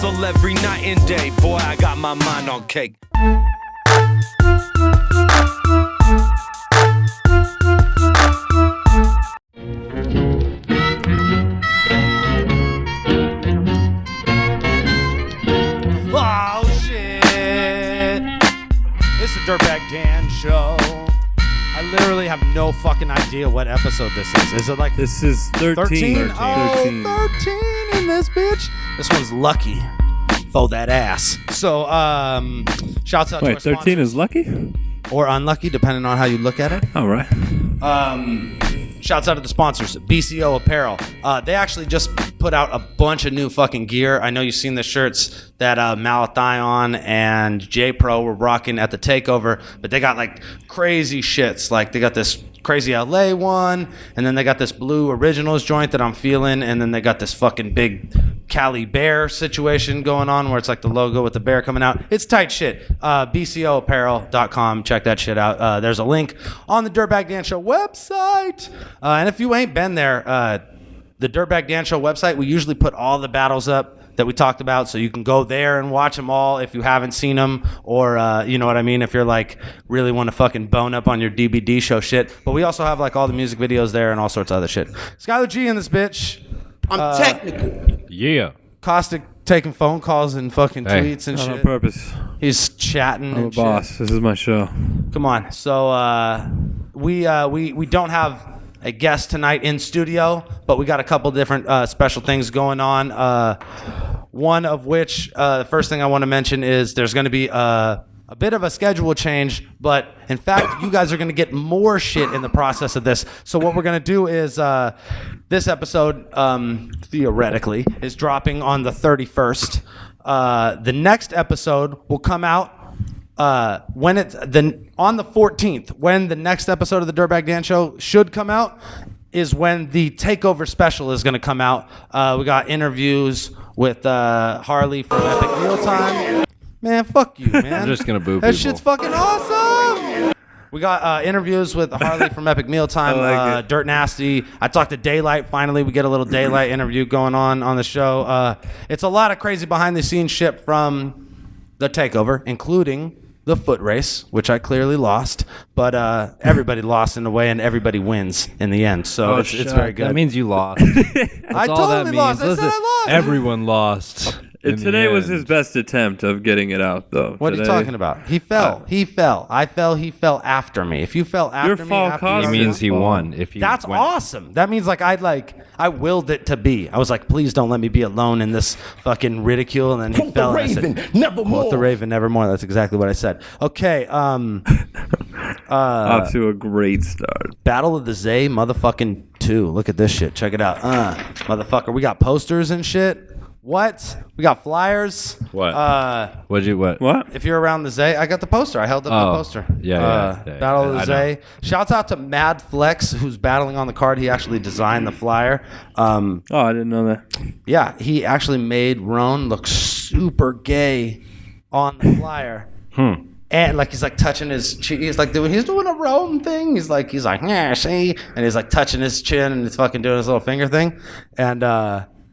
hustle every night and day. Boy, I got my mind on cake. Oh shit! It's the Dirtbag Dan show. I literally have no fucking idea what episode this is. Is it like This is 13. 13? Oh, 13 in this bitch. This one's lucky. Throw that ass. So, shouts out to our Wait, 13 sponsors. is lucky? Or unlucky, depending on how you look at it. All right. Shouts out to the sponsors, BCO Apparel. They actually just put out a bunch of new fucking gear. I know you've seen the shirts that Malathion and J-Pro were rocking at the takeover, but they got like crazy shits. Like they got this crazy LA one, and then they got this blue originals joint that I'm feeling, and then they got this fucking big Cali bear situation going on where it's like the logo with the bear coming out. It's tight shit. BCOapparel.com. Check that shit out. There's a link on the Dirtbag Dan Show website. And if you ain't been there, the Dirtbag Dan Show website, we usually put all the battles up that we talked about, so you can go there and watch them all if you haven't seen them, or you know what I mean, if you're like really want to fucking bone up on your DBD show shit. But we also have like all the music videos there and all sorts of other shit. Skylar G in this bitch. I'm technical. Yeah. Caustic taking phone calls and fucking tweets and Not shit. on purpose. He's chatting I'm a and boss. shit. This is my show. Come on. So we don't have a guest tonight in studio, but we got a couple different special things going on. One of which, the first thing I want to mention is there's going to be a bit of a schedule change, but in fact, you guys are going to get more shit in the process of this. So what we're going to do is this episode, theoretically, is dropping on the 31st. The next episode will come out when it's on the 14th, when the next episode of the Dirtbag Dan Show should come out, is when the takeover special is going to come out. We got interviews with Harley from Epic Mealtime. Man, fuck you, man. I'm just gonna boo that people. shit's fucking awesome. We got interviews with Harley from Epic Mealtime, like Dirt Nasty. I talked to Daylyt. Finally, we get a little Daylyt interview going on the show. It's a lot of crazy behind-the-scenes shit from the takeover, including the foot race, which I clearly lost. But everybody lost in a way, and everybody wins in the end. So it's very good. That means you lost. I all that totally means. lost. I said Listen, I lost. Everyone lost. in the Today was end. his best attempt of getting it out, though. What are you talking about? He fell. He fell. I fell. He fell after me. If you fell after Your me, fall after caused It you- means he won. If he That's went. awesome. That means I willed it to be. I was like, please don't let me be alone in this fucking ridicule. And then he Quote fell. the And I said, Raven, nevermore. Quote the Raven, nevermore. That's exactly what I said. Okay. Off to a great start. Battle of the Zay motherfucking 2. Look at this shit. Check it out. Motherfucker. We got posters and shit. What? We got flyers. What? What? What? If you're around the Zay, I got the poster. I held up the poster. Yeah. Battle of the I know. Zay. Shouts out to Mad Flex, who's battling on the card. He actually designed the flyer. Oh, I didn't know that. Yeah, he actually made Roan look super gay on the flyer. And like he's like touching his cheek. He's doing a Roan thing. He's like, yeah, see, and he's like touching his chin and he's fucking doing his little finger thing. And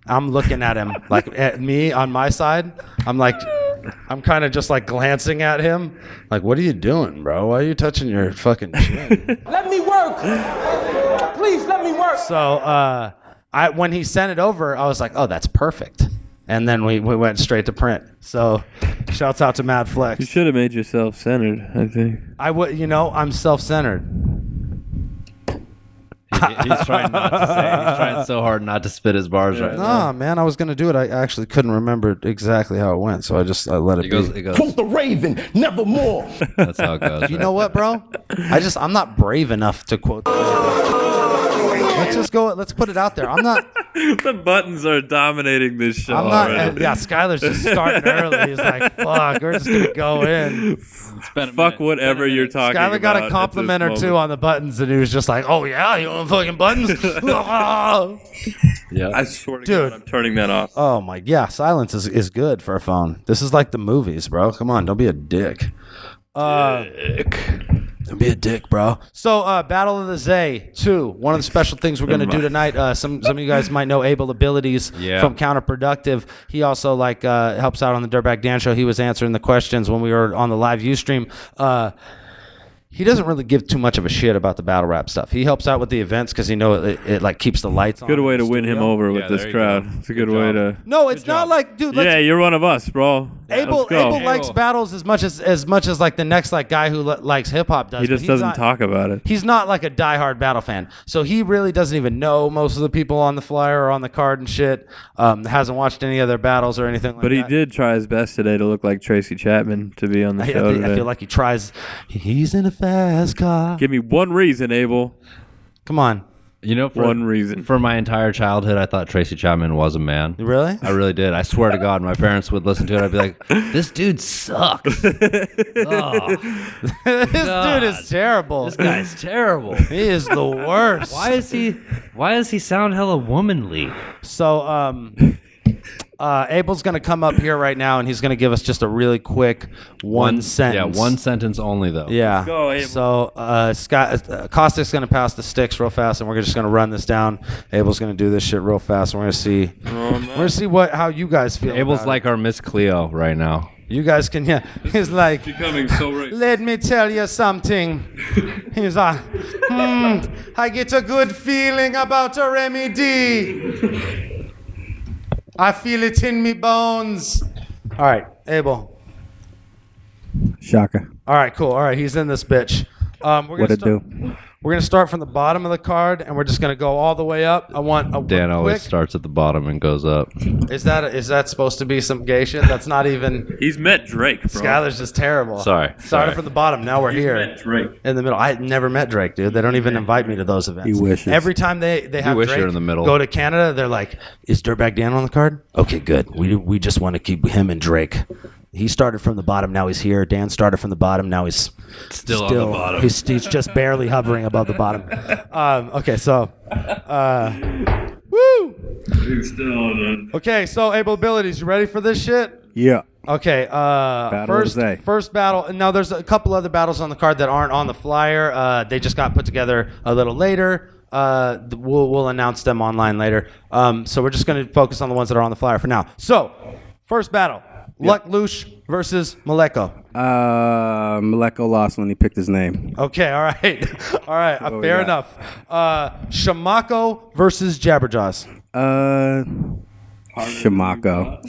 I'm looking at him like at me on my side. I'm kind of just like glancing at him, like, what are you doing, bro? Why are you touching your fucking chin? Let me work. Please let me work. So when he sent it over, I was like, oh, that's perfect. And then we went straight to print. So shouts out to Mad You Flex. should have made yourself centered, I think. I'm self-centered. He's trying not to say. He's trying so hard not to spit his bars right now. Nah, man, I was gonna do it. I actually couldn't remember exactly how it went, so I let it be. It goes. Quote the Raven, nevermore. That's how it goes. You know what, bro? I'm not brave enough to quote. Let's just go. Let's put it out there. I'm not. The buttons are dominating this show. I'm not. already. Yeah, Skylar's just starting early. He's like, "Fuck, we're just gonna go in." Fuck whatever you're talking about. Skylar got a compliment or two on the buttons, and he was just like, "Oh yeah, you want fucking buttons?" Yeah. I swear to Dude. God, I'm turning that off. Oh my, yeah, silence is good for a phone. This is like the movies, bro. Come on, don't be a dick. Don't be a dick, bro. So, Battle of the Zay 2. One of the special things we're going to do tonight. Some of you guys might know Abel Abilities from Counterproductive. He also helps out on the Dirtbag Dan show. He was answering the questions when we were on the live Ustream. He doesn't really give too much of a shit about the battle rap stuff. He helps out with the events because it keeps the lights on. Good way to win him over with this crowd. It's a good way to. No, it's not like, dude. Yeah, you're one of us, bro. Abel likes battles as much as like the next guy who likes hip hop does. He just doesn't talk about it. He's not like a diehard battle fan, so he really doesn't even know most of the people on the flyer or on the card and shit. Hasn't watched any of their battles or anything like that. But he did try his best today to look like Tracy Chapman to be on the show today. I feel like he tries. He's in a fast car. Give me one reason, Abel. Come on. You know, one reason. For my entire childhood, I thought Tracy Chapman was a man. Really? I really did. I swear to God, my parents would listen to it. I'd be like, this dude sucks. This dude is terrible. This guy's terrible. He is the worst. Why does he sound hella womanly? So, Abel's going to come up here right now, and he's going to give us just a really quick one sentence. Yeah, one sentence only, though. Yeah. Let's go, Abel. So, Caustic's going to pass the sticks real fast, and we're just going to run this down. Abel's going to do this shit real fast, and we're going to see how you guys feel. Abel's like our Miss Cleo right now. You guys can, yeah. He's like, Becoming so racist. let me tell you something. He's like, I get a good feeling about a remedy. I feel it in me bones. All right, Abel. Shaka. All right, cool. All right, he's in this bitch. What it do? We're going to start from the bottom of the card, and we're just going to go all the way up. I want a Dan always quick. starts at the bottom and goes up. Is that supposed to be some gay shit? That's not even. He's met Drake, bro. Skylar's just terrible. Sorry. Started from the bottom. Now we're here Met Drake. in the middle. I never met Drake, dude. They don't even invite me to those events. He wishes. Every time they have wish Drake you're in the middle. go to Canada, they're like, "Is Dirtbag Dan on the card?" Okay, good. We just want to keep him and Drake. He started from the bottom. Now he's here. Dan started from the bottom. Now he's Still on the bottom. He's just barely hovering above the bottom. Okay, so. Woo! He's still on Okay, so Able Abilities, you ready for this shit? Yeah. Okay, first battle. Now, there's a couple other battles on the card that aren't on the flyer. They just got put together a little later. We'll announce them online later. So we're just going to focus on the ones that are on the flyer for now. So, first battle. Luck Lush versus Maleko. Maleko lost when he picked his name. Okay, all right. All right, fair enough. Shamako versus Jabberjaws. Shamako.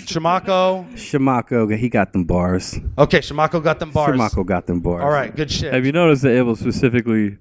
Shamako, he got them bars. Okay, Shamako got them bars. Shamako got them bars. All right, good shit. Have you noticed that Abel specifically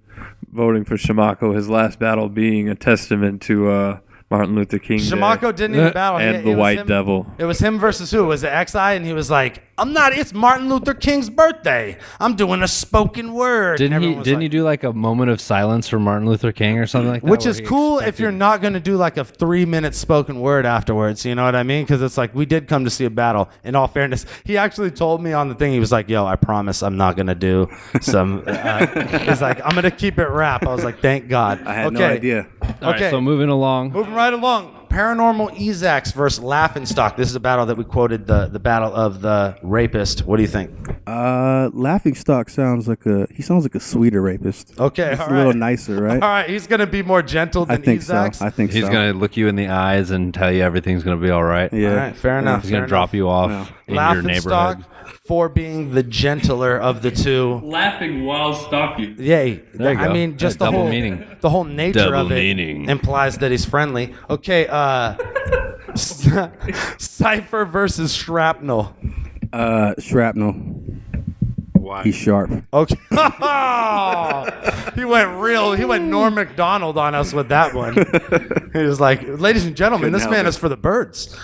voting for Shamako, his last battle being a testament to Martin Luther King Day Shamako didn't even battle. and the White Devil? It was him versus who? Was it XI? And he was like, it's Martin Luther King's birthday. I'm doing a spoken word. Didn't he do like a moment of silence for Martin Luther King or something like that? Which is cool if you're not going to do like a 3-minute spoken word afterwards. You know what I mean? Because it's like, we did come to see a battle. In all fairness, he actually told me on the thing, he was like, yo, I promise I'm not going to do some. He's like, I'm going to keep it rap. I was like, thank God. I had no idea. All right, so moving along. Moving right along. Paranormal Ezax versus Laughingstock. This is a battle that we quoted the battle of the rapist. What do you think? Laughingstock sounds like a sweeter rapist. Okay, He's all a right. little nicer, right? All right, he's gonna be more gentle than I think Ezax. so. I think He's so. going to look you in the eyes and tell you everything's going to be all right. Yeah. All right, fair enough. He's going to drop you off in your Laughingstock neighborhood. for being the gentler of the two. Laughing while stalking. Yay. There you I go. mean, just the Double whole meaning. The whole nature Double of it meaning. implies that he's friendly. Okay, Cypher versus Shrapnel. Shrapnel. Why? He's sharp. Okay. He went Norm Macdonald on us with that one. He was like, ladies and gentlemen, Couldn't this help man it. is for the birds.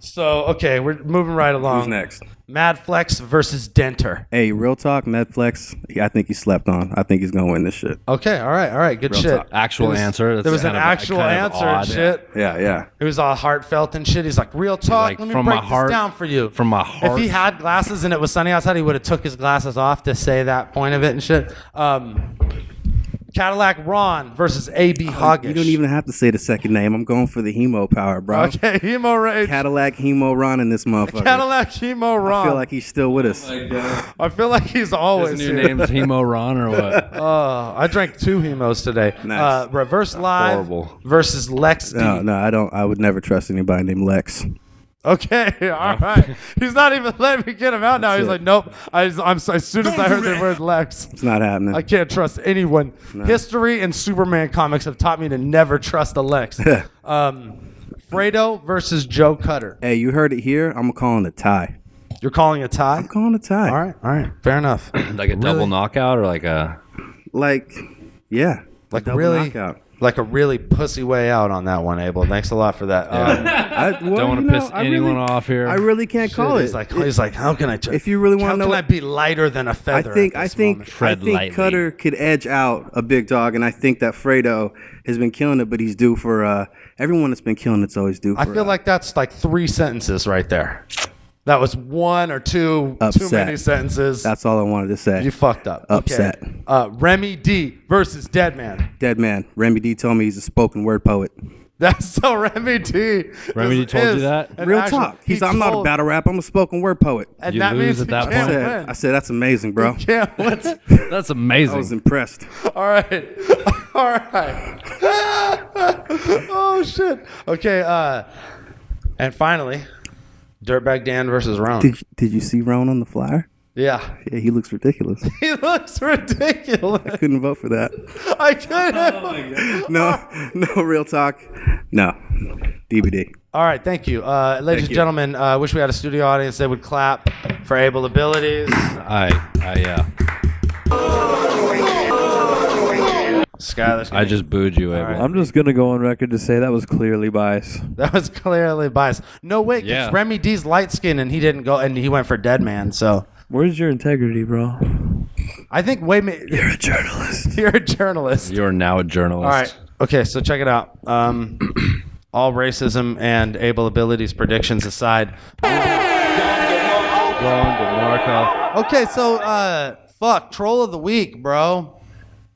So, okay, we're moving right along. Who's next? Mad Flex versus Denter. Hey, real talk, Netflix. I think he slept on. I think he's gonna win this shit. Okay, all right, good Real shit. talk. Actual answer. That's There was an kind of- actual kind of answer and odd. shit. Yeah. It was all heartfelt and shit. He's like, real talk, like, let me from break my this heart- down for you. from my If heart. he had glasses and it was sunny outside, he would have took his glasses off to say that point of it and shit. Cadillac Ron versus AB Hoggish. You don't even have to say the second name. I'm going for the hemo power, bro. Okay, Hemo Rage. Cadillac Hemo Ron in this motherfucker. Cadillac Hemo Ron. I feel like he's still with us. I feel like he's always His new here. name's Hemo Ron or what? I drank 2 Hemos today. Nice. Reverse Live Horrible. versus Lex D. No, I don't. I would never trust anybody named Lex. Okay, all right. He's not even letting me get him out now. He's like, nope. As soon as I heard the word Lex, It's not happening. I can't trust anyone. History and Superman comics have taught me to never trust a Lex. Fredo versus Joe Cutter. Hey, you heard it here. I'm calling a tie. You're calling a tie? I'm calling a tie. All right. Fair enough. Like a double knockout or like a... Like, yeah. Like double really, knockout. like a really pussy way out on that one, Abel. Thanks a lot for that. Don't want to piss anyone off here. I really can't call it. He's like, how can I? If you really want to know, how can I be lighter than a I feather? think at this moment? Tread lightly. Cutter could edge out a big dog, and I think that Fredo has been killing it, but he's due for everyone that's been killing it's always due for. I feel like that's like 3 sentences right there. That was 1 or 2 too Upset. many sentences. That's all I wanted to say. You fucked up. Upset. Okay. Remy D versus Deadman. Dead man. Remy D told me he's a spoken word poet. That's so Remy D. Remy D told you that? an Real actual- talk. he I'm not a told- battle rap. I'm a spoken word poet. And You that lose means at he that can't point? win. I said that's amazing, bro. Can't win. That's I amazing. was impressed. All right. All right. Oh, shit. Okay. And finally, Dirtbag Dan versus Ron. Did you see Ron on the flyer? Yeah. Yeah, he looks ridiculous. He looks ridiculous. Couldn't vote for that. I couldn't. No, real talk. No, DVD. All right. Thank you. Ladies and gentlemen, wish we had a studio audience that would clap for Able Abilities. Yeah. Skylar. I just booed you, Abel. right. I'm just gonna go on record to say that was clearly bias. That was clearly biased. No, wait. 'Cause Yeah. Remy D's light skin and he didn't go, and he went for Dead Man. So Where's your integrity, bro? I think, You're a journalist. You're a journalist. You're now a journalist. All right. Okay, so check it out. All racism and Able Abilities predictions aside. Okay, so fuck, troll of the week, bro.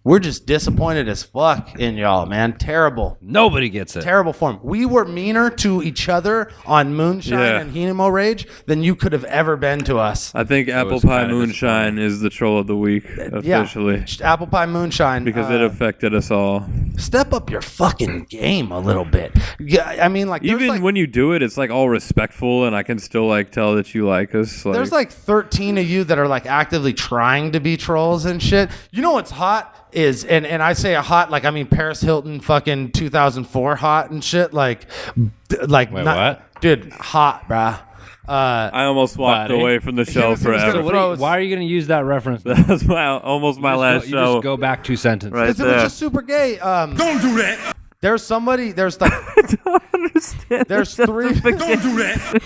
We're just disappointed as fuck in y'all, man. Terrible. Nobody gets it. Terrible form. We were meaner to each other on Moonshine Yeah. and Hemo Rage than you could have ever been to us. I think Apple was Pie kinda Moonshine is the troll of the week officially Yeah. Apple Pie Moonshine. because it affected us all. Step up your fucking game a little bit. Yeah, I mean, like, there's Even like, when you do it, it's like all respectful, and I can still like tell that you like us. there's like 13 of you that are like actively trying to be trolls and shit. You know what's hot is, and I say a hot, like I mean Paris Hilton fucking 2004 hot and shit. Like Wait, what? Dude, hot, bruh. I almost walked Buddy. away from the show was gonna forever. throw- Why are you going to use that reference? That was almost my last You show. just go back 2 sentences. Right. Because it was just super gay. Don't do that. There's somebody. There's like. don't understand. There's 3. Don't do that.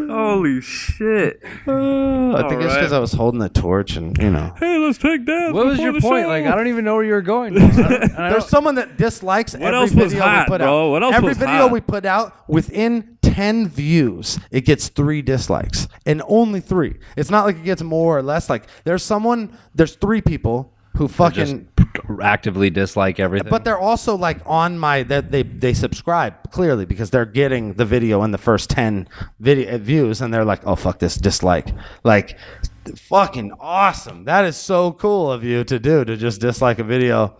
Holy shit. I think it's because I was holding the torch and Hey, let's take that. What was your point? Like, I don't even know where you were going. There's someone that dislikes every else was video hot, we put bro? out. What else every was video hot? we put out within 10 views, it gets 3 dislikes, and only 3. It's not like it gets more or less. Like there's 3 people who fucking. actively dislike everything. But they're also like on my that they subscribe clearly because they're getting the video in the first 10 video views and they're like, oh fuck this, dislike. Like fucking awesome. That is so cool of you to do, to just dislike a video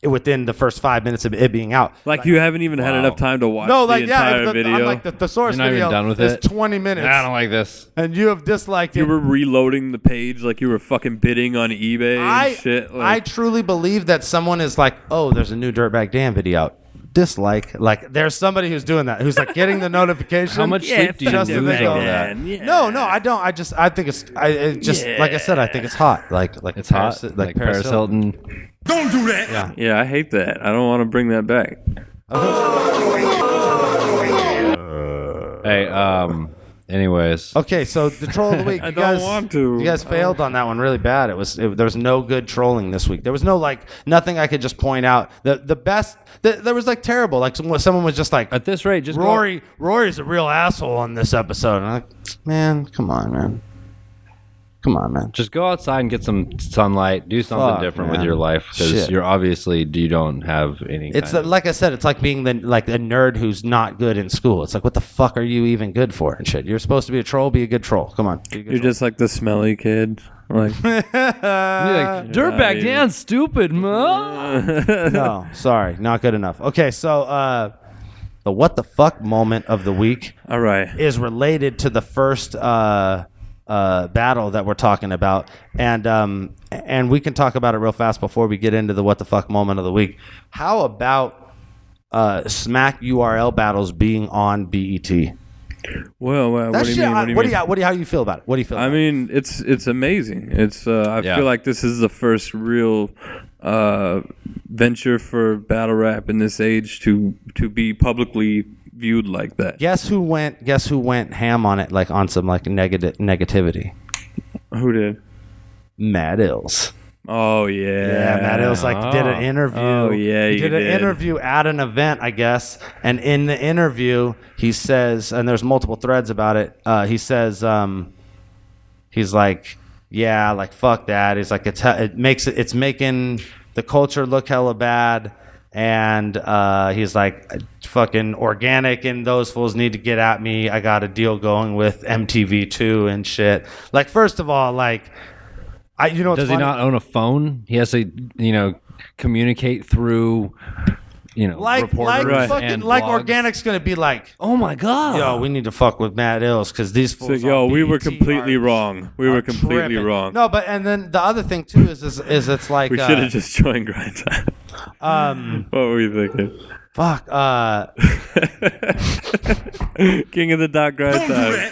within the first 5 minutes of it being out. Like you haven't even had enough time to watch No, the like entire I'm video. like the source You're not video even done with is it? 20 minutes. I don't like this. And you have disliked You it. were reloading the page like you were fucking bidding on eBay and shit. I Like, truly believe that someone is like, oh, there's a new Dirtbag Dan video out. Dislike. Like there's somebody who's doing that, who's like getting the notification. How much sleep do you just lose to make over it- that? No, I don't. I think it's. Like I said, I think it's hot. Like It's Paris, hot. Like Paris Hilton. Don't do that. yeah, I hate that. I don't want to bring that back. Hey, anyways. Okay, so the troll of the week. I You don't guys, want to. You guys failed on that one really bad. There was no good trolling this week. There was no nothing I could just point out. The best. There was like terrible. Like someone was just like, At this rate, just Rory's a real asshole on this episode. And I'm like, man, come on, man. Come on, man. Just go outside and get some sunlight. Do something different with your life because you're obviously you don't have any. It's like I said. It's like being a nerd who's not good in school. It's like, what the fuck are you even good for and shit? You're supposed to be a troll. Be a good troll. Come on. You're just like the smelly kid. Like, Dirtbag Dan, stupid, man. No, sorry, not good enough. Okay, so the what the fuck moment of the week. All right. Is related to the first battle that we're talking about, and we can talk about it real fast before we get into the what the fuck moment of the week. How about Smack URL battles being on BET? Well, what do you mean? How do you feel about it? What do you feel? I mean, it's amazing. It's I feel like this is the first real venture for battle rap in this age to be publicly viewed like that. Guess who went ham on it, like on some like negativity? Who did? Matt Ills. Oh yeah. Yeah, Matt Ills did an interview. Oh yeah, he did an interview at an event, I guess. And in the interview, he says, and there's multiple threads about it. He says, he's like, yeah, like fuck that. He's like, it's making the culture look hella bad. And he's like, fucking organic and those fools need to get at me. I got a deal going with MTV2 and shit. Like, first of all, like, does he not own a phone? He has to, communicate through, reporters and like blogs. Organic's gonna be like, oh my god, yo, we need to fuck with Matt Ills because these fools. So, we were completely wrong. We were completely wrong. No, but and then the other thing too is it's like we should have just joined Grind Time. What were you thinking? Fuck. King of the Dot Grind Time.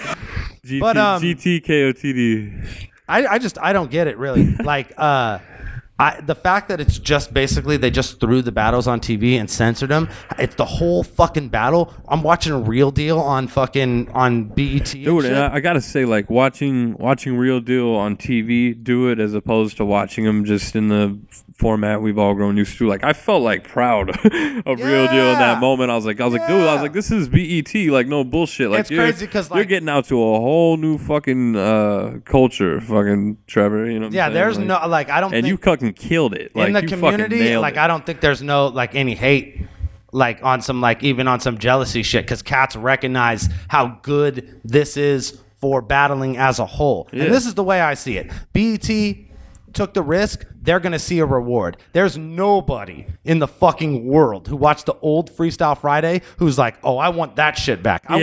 GTKOTD. I don't get it really. Like, the fact that it's just basically they just threw the battles on TV and censored them. It's the whole fucking battle. I'm watching a Real Deal on BET. Dude, and I gotta say, like watching Real Deal on TV do it as opposed to watching them just in the format we've all grown used to. Like, I felt like proud of Real Deal in that moment. I was like, dude, this is BET. Like, no bullshit. Like, it's crazy because you're getting out to a whole new fucking culture, fucking Trevor. You know? What I'm there's saying? no like I don't. And think, you fucking killed it. Like, in the you community. Like, it. I don't think there's no like any hate. Like on some like even on some jealousy shit because cats recognize how good this is for battling as a whole. Yeah. And this is the way I see it. BET took the risk, they're going to see a reward. There's nobody in the fucking world who watched the old Freestyle Friday who's like, oh, I want that shit back. I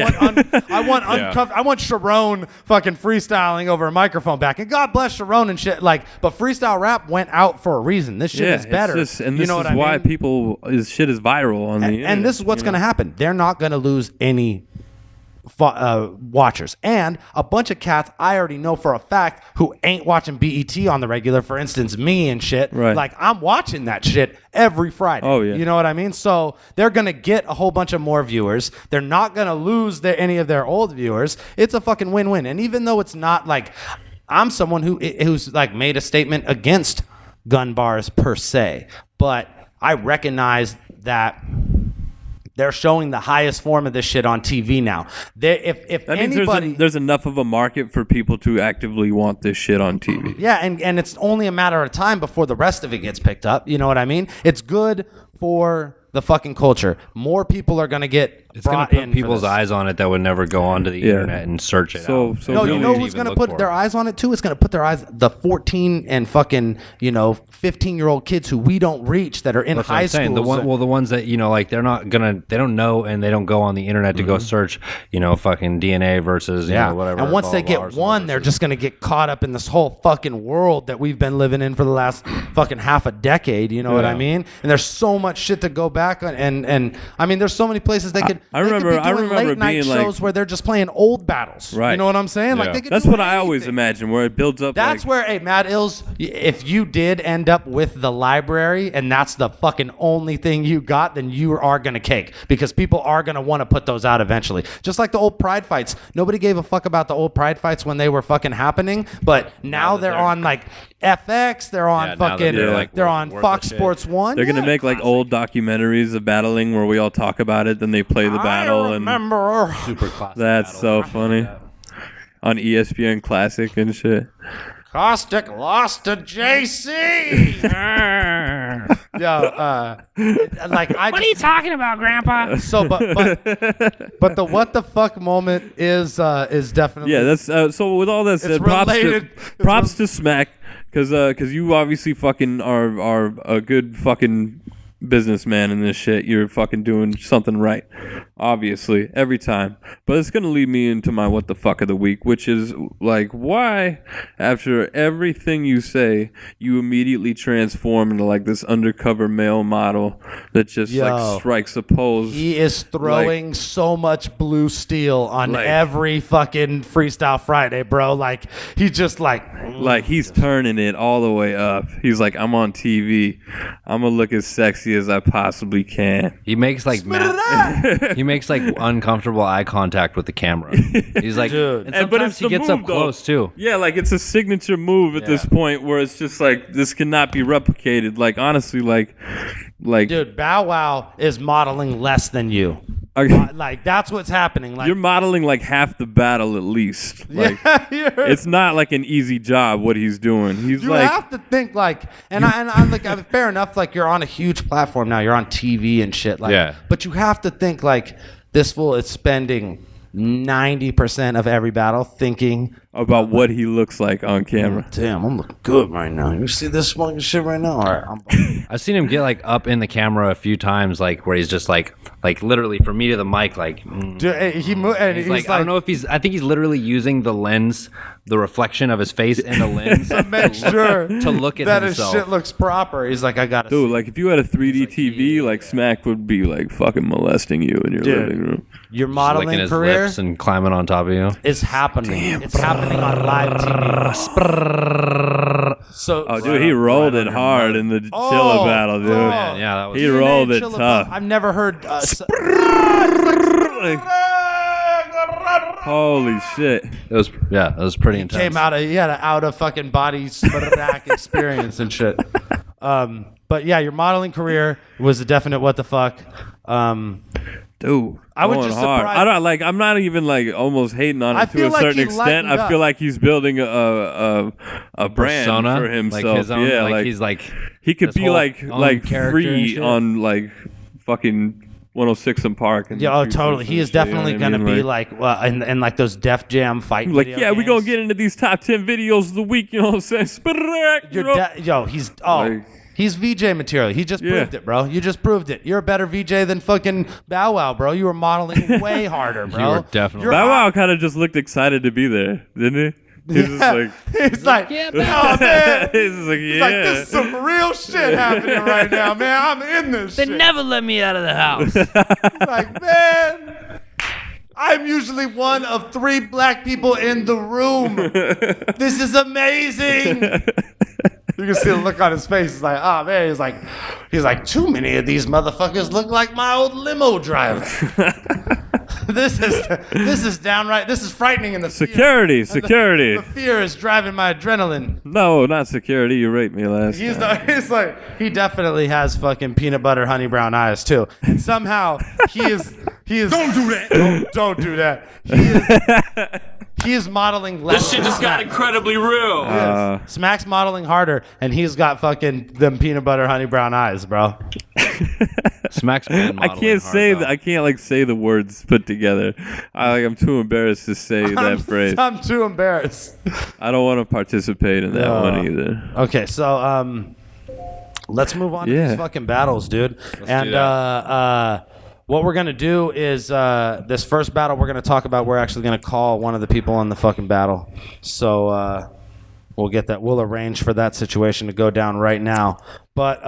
want Sharon fucking freestyling over a microphone back. And God bless Sharon and shit. Like, but freestyle rap went out for a reason. This shit is better. This is why his shit is viral on the internet. And this is what's going to happen. They're not going to lose any watchers, and a bunch of cats I already know for a fact who ain't watching BET on the regular. For instance, me and shit. Right. Like, I'm watching that shit every Friday. Oh yeah. You know what I mean? So they're gonna get a whole bunch of more viewers. They're not gonna lose any of their old viewers. It's a fucking win-win. And even though it's not like I'm someone who's like made a statement against gun bars per se, but I recognize that they're showing the highest form of this shit on TV now. There's enough of a market for people to actively want this shit on TV. Yeah, and it's only a matter of time before the rest of it gets picked up. You know what I mean? It's good for the fucking culture. More people are going to get brought in. Put people's eyes on it that would never go onto the internet and search it out. No, you know who's going to put their eyes on it too? It's going to put their eyes, the 14 and fucking, 15-year-old kids who we don't reach that are in high school. The ones that, like they're not going to, they don't know and they don't go on the internet to go search, fucking DNA versus, whatever. And once they get one, they're just going to get caught up in this whole fucking world that we've been living in for the last fucking half a decade. You know what I mean? And there's so much shit to go back on. And I mean, there's so many places they could. I remember late night shows where they're just playing old battles. Right. You know what I'm saying? Yeah. Like they could That's do what anything. I always imagine, where it builds up. That's where, hey, Matt Ills, if you did end up with the library and that's the fucking only thing you got, then you are gonna cake, because people are gonna want to put those out eventually. Just like the old Pride fights. Nobody gave a fuck about the old Pride fights when they were fucking happening, but now they're on like FX. They're on they're on Fox Sports 1. They're gonna make like old documentaries of battling where we all talk about it, then they play the battle. I remember. Super classic. That's so funny. On ESPN Classic and shit. Caustic lost to JC. Like I. What are you talking about, Grandpa? So, but the what the fuck moment is definitely That's so. With all that said, props to Smack, because you obviously fucking are a good fucking businessman in this shit. You're fucking doing something right, obviously, every time. But it's gonna lead me into my what the fuck of the week, which is like, why after everything you say you immediately transform into like this undercover male model that just like strikes a pose. He is throwing so much blue steel on every fucking Freestyle Friday, bro. Like he's just like he's turning it all the way up. He's like, I'm on TV, I'm gonna look as sexy as I possibly can. He makes like he makes like uncomfortable eye contact with the camera. He's like, dude. And sometimes he gets up close too. Yeah, like it's a signature move at this point where it's just like this cannot be replicated. Like honestly, like dude, Bow Wow is modeling less than you. Like that's what's happening. Like you're modeling like half the battle at least. Like it's not like an easy job what he's doing. He's you have to think like, and I'm like, fair enough. Like you're on a huge platform now. You're on TV and shit. Like, but you have to think like this fool is spending 90% of every battle thinking about what he looks like on camera. Damn, I'm looking good right now. You see this fucking shit right now? All right, I've seen him get like up in the camera a few times, like where he's just like literally from me to the mic, like. Dude, he's like, I don't know if I think he's literally using the lens, the reflection of his face in the lens to make sure to look at that himself. his shit looks proper. He's like, I gotta. Dude, like if you had a 3D TV, like Smack would be like fucking molesting you in your living room. Your modeling licking his career lips and climbing on top of you is happening. It's happening on live TV. So, dude, he rolled it hard in the Chilla battle, dude. Man, yeah, that was he rolled it tough. I've never heard. Holy shit! It was pretty intense. Came out of he had an out of fucking body experience and shit. But yeah, your modeling career was a definite what the fuck. Dude, I was just surprised. I don't like. I'm not even like almost hating on it to a certain extent. I feel like he's building a brand persona for himself. Like his own, yeah, like he's like he could be like free and on like fucking 106 in Park. And totally. He is definitely gonna be like in like those Def Jam fight. Like we gonna get into these top 10 videos of the week. You know what I'm saying? He's VJ material. He just proved it, bro. You just proved it. You're a better VJ than fucking Bow Wow, bro. You were modeling way harder, bro. You were definitely. Bow Wow kind of just looked excited to be there, didn't he? He's like, yeah, oh man. He's like, this is some real shit happening right now, man. I'm in this shit. They never let me out of the house. Like, man, I'm usually one of 3 black people in the room. This is amazing. You can see the look on his face. He's like, oh man. He's like, too many of these motherfuckers look like my old limo driver. This is downright. This is frightening in the security. The fear is driving my adrenaline. No, not security. You raped me last time. He's like, he definitely has fucking peanut butter honey brown eyes too, and somehow he is. Don't do that. Don't do that. He is modeling less. This shit just got incredibly real. Smack's modeling harder, and he's got fucking them peanut butter honey brown eyes, bro. Smack's been I can't say that. I can't like say the words put together. I'm too embarrassed to say that phrase. I'm too embarrassed. I don't want to participate in that one either. Okay, so let's move on to these fucking battles, dude. What we're gonna do is this first battle we're gonna talk about. We're actually gonna call one of the people in the fucking battle. So we'll get that. We'll arrange for that situation to go down right now. But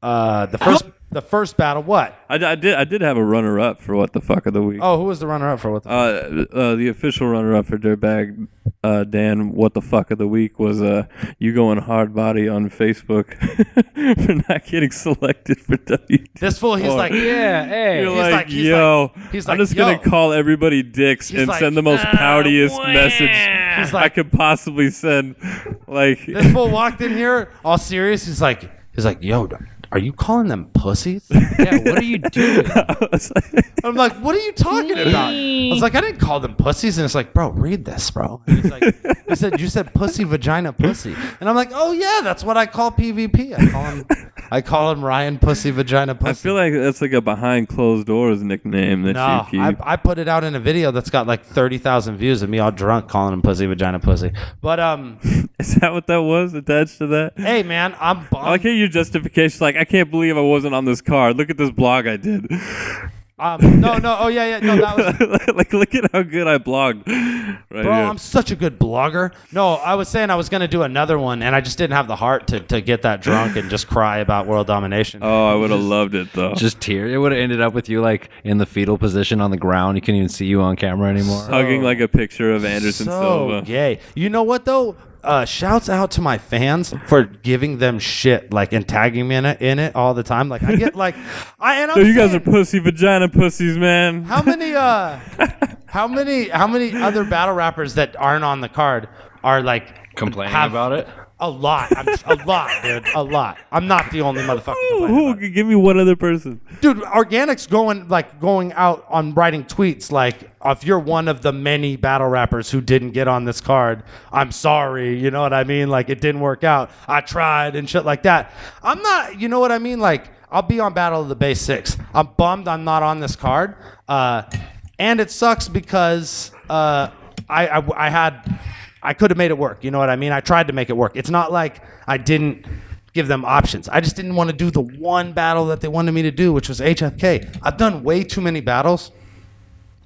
the first battle, what? I did have a runner up for what the fuck of the week. Oh, who was the runner up for what the fuck? The official runner up for Dirtbag, Dan, what the fuck of the week was you going hard body on Facebook for not getting selected for WT. This fool, he's like, yeah, hey. You're like, yo, I'm just gonna call everybody dicks and send the most poutiest message I could possibly send. Like this fool walked in here all serious. He's like, yo, are you calling them pussies? Yeah, what are you doing? I'm like, what are you talking about? I was like, I didn't call them pussies. And it's like, bro, read this, bro. And he's like, you said pussy, vagina, pussy. And I'm like, oh yeah, that's what I call PvP. I call him Ryan Pussy Vagina Pussy. I feel like that's like a behind closed doors nickname that you keep. I put it out in a video that's got like 30,000 views of me all drunk calling him Pussy Vagina Pussy. But is that what that was attached to that? hey man, I'm bummed. I like your justification. Like, I can't believe I wasn't on this card. Look at this blog I did. No, oh yeah, no, that was like, look at how good I blogged. Right bro, here. I'm such a good blogger. No, I was saying I was gonna do another one, and I just didn't have the heart to get that drunk and just cry about world domination. Oh, I would have loved it though. Just tear. It would have ended up with you like in the fetal position on the ground. You couldn't even see you on camera anymore. Hugging like a picture of Anderson so Silva. gay. You know what though? Shouts out to my fans for giving them shit like and tagging me in it all the time. Like I get like So you guys are pussy vagina pussies, man. how many other battle rappers that aren't on the card are like Complaining about it? A lot. A lot, dude. A lot. I'm not the only motherfucker complaining Who about it. give me one other person? Dude, Organic's going out on writing tweets like, if you're one of the many battle rappers who didn't get on this card, I'm sorry. You know what I mean? Like, it didn't work out. I tried and shit like that. I'm not, you know what I mean? Like, I'll be on Battle of the Bay 6. I'm bummed I'm not on this card. And it sucks because I could have made it work. You know what I mean? I tried to make it work. It's not like I didn't give them options. I just didn't want to do the one battle that they wanted me to do, which was HFK. I've done way too many battles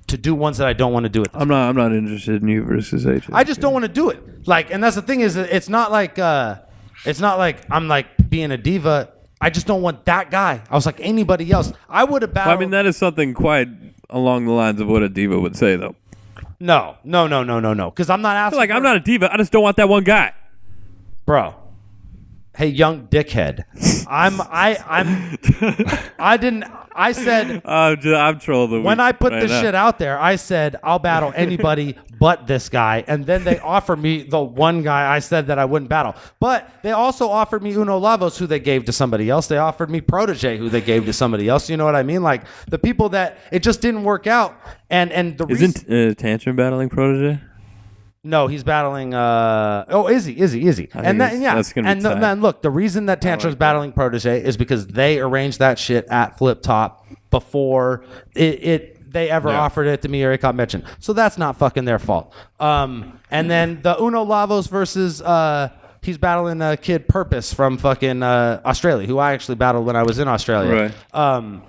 to do ones that I don't want to do it. I'm not interested in you versus HFK. I just don't want to do it. Like, and that's the thing is, it's not like I'm like being a diva. I just don't want that guy. I was like anybody else. I would have battled. Well, I mean, that is something quite along the lines of what a diva would say, though. No. Because I'm not asking. I'm not a diva. I just don't want that one guy. Bro. Hey, young dickhead. I said I'm trolling. when I put this shit out there, I said I'll battle anybody but this guy, and then they offered me the one guy I said that I wouldn't battle. But they also offered me Uno Lavos, who they gave to somebody else. They offered me Protege, who they gave to somebody else. You know what I mean? Like the people that it just didn't work out. And the isn't Tantrum battling Protege? No, he's battling. Izzy. And that's gonna be tight. And look, the reason that Tantra's battling Protege is because they arranged that shit at Flip Top before they ever offered it to me or it got mentioned. So that's not fucking their fault. And then the Uno Lavos versus he's battling a kid Purpose from fucking Australia, who I actually battled when I was in Australia. Right.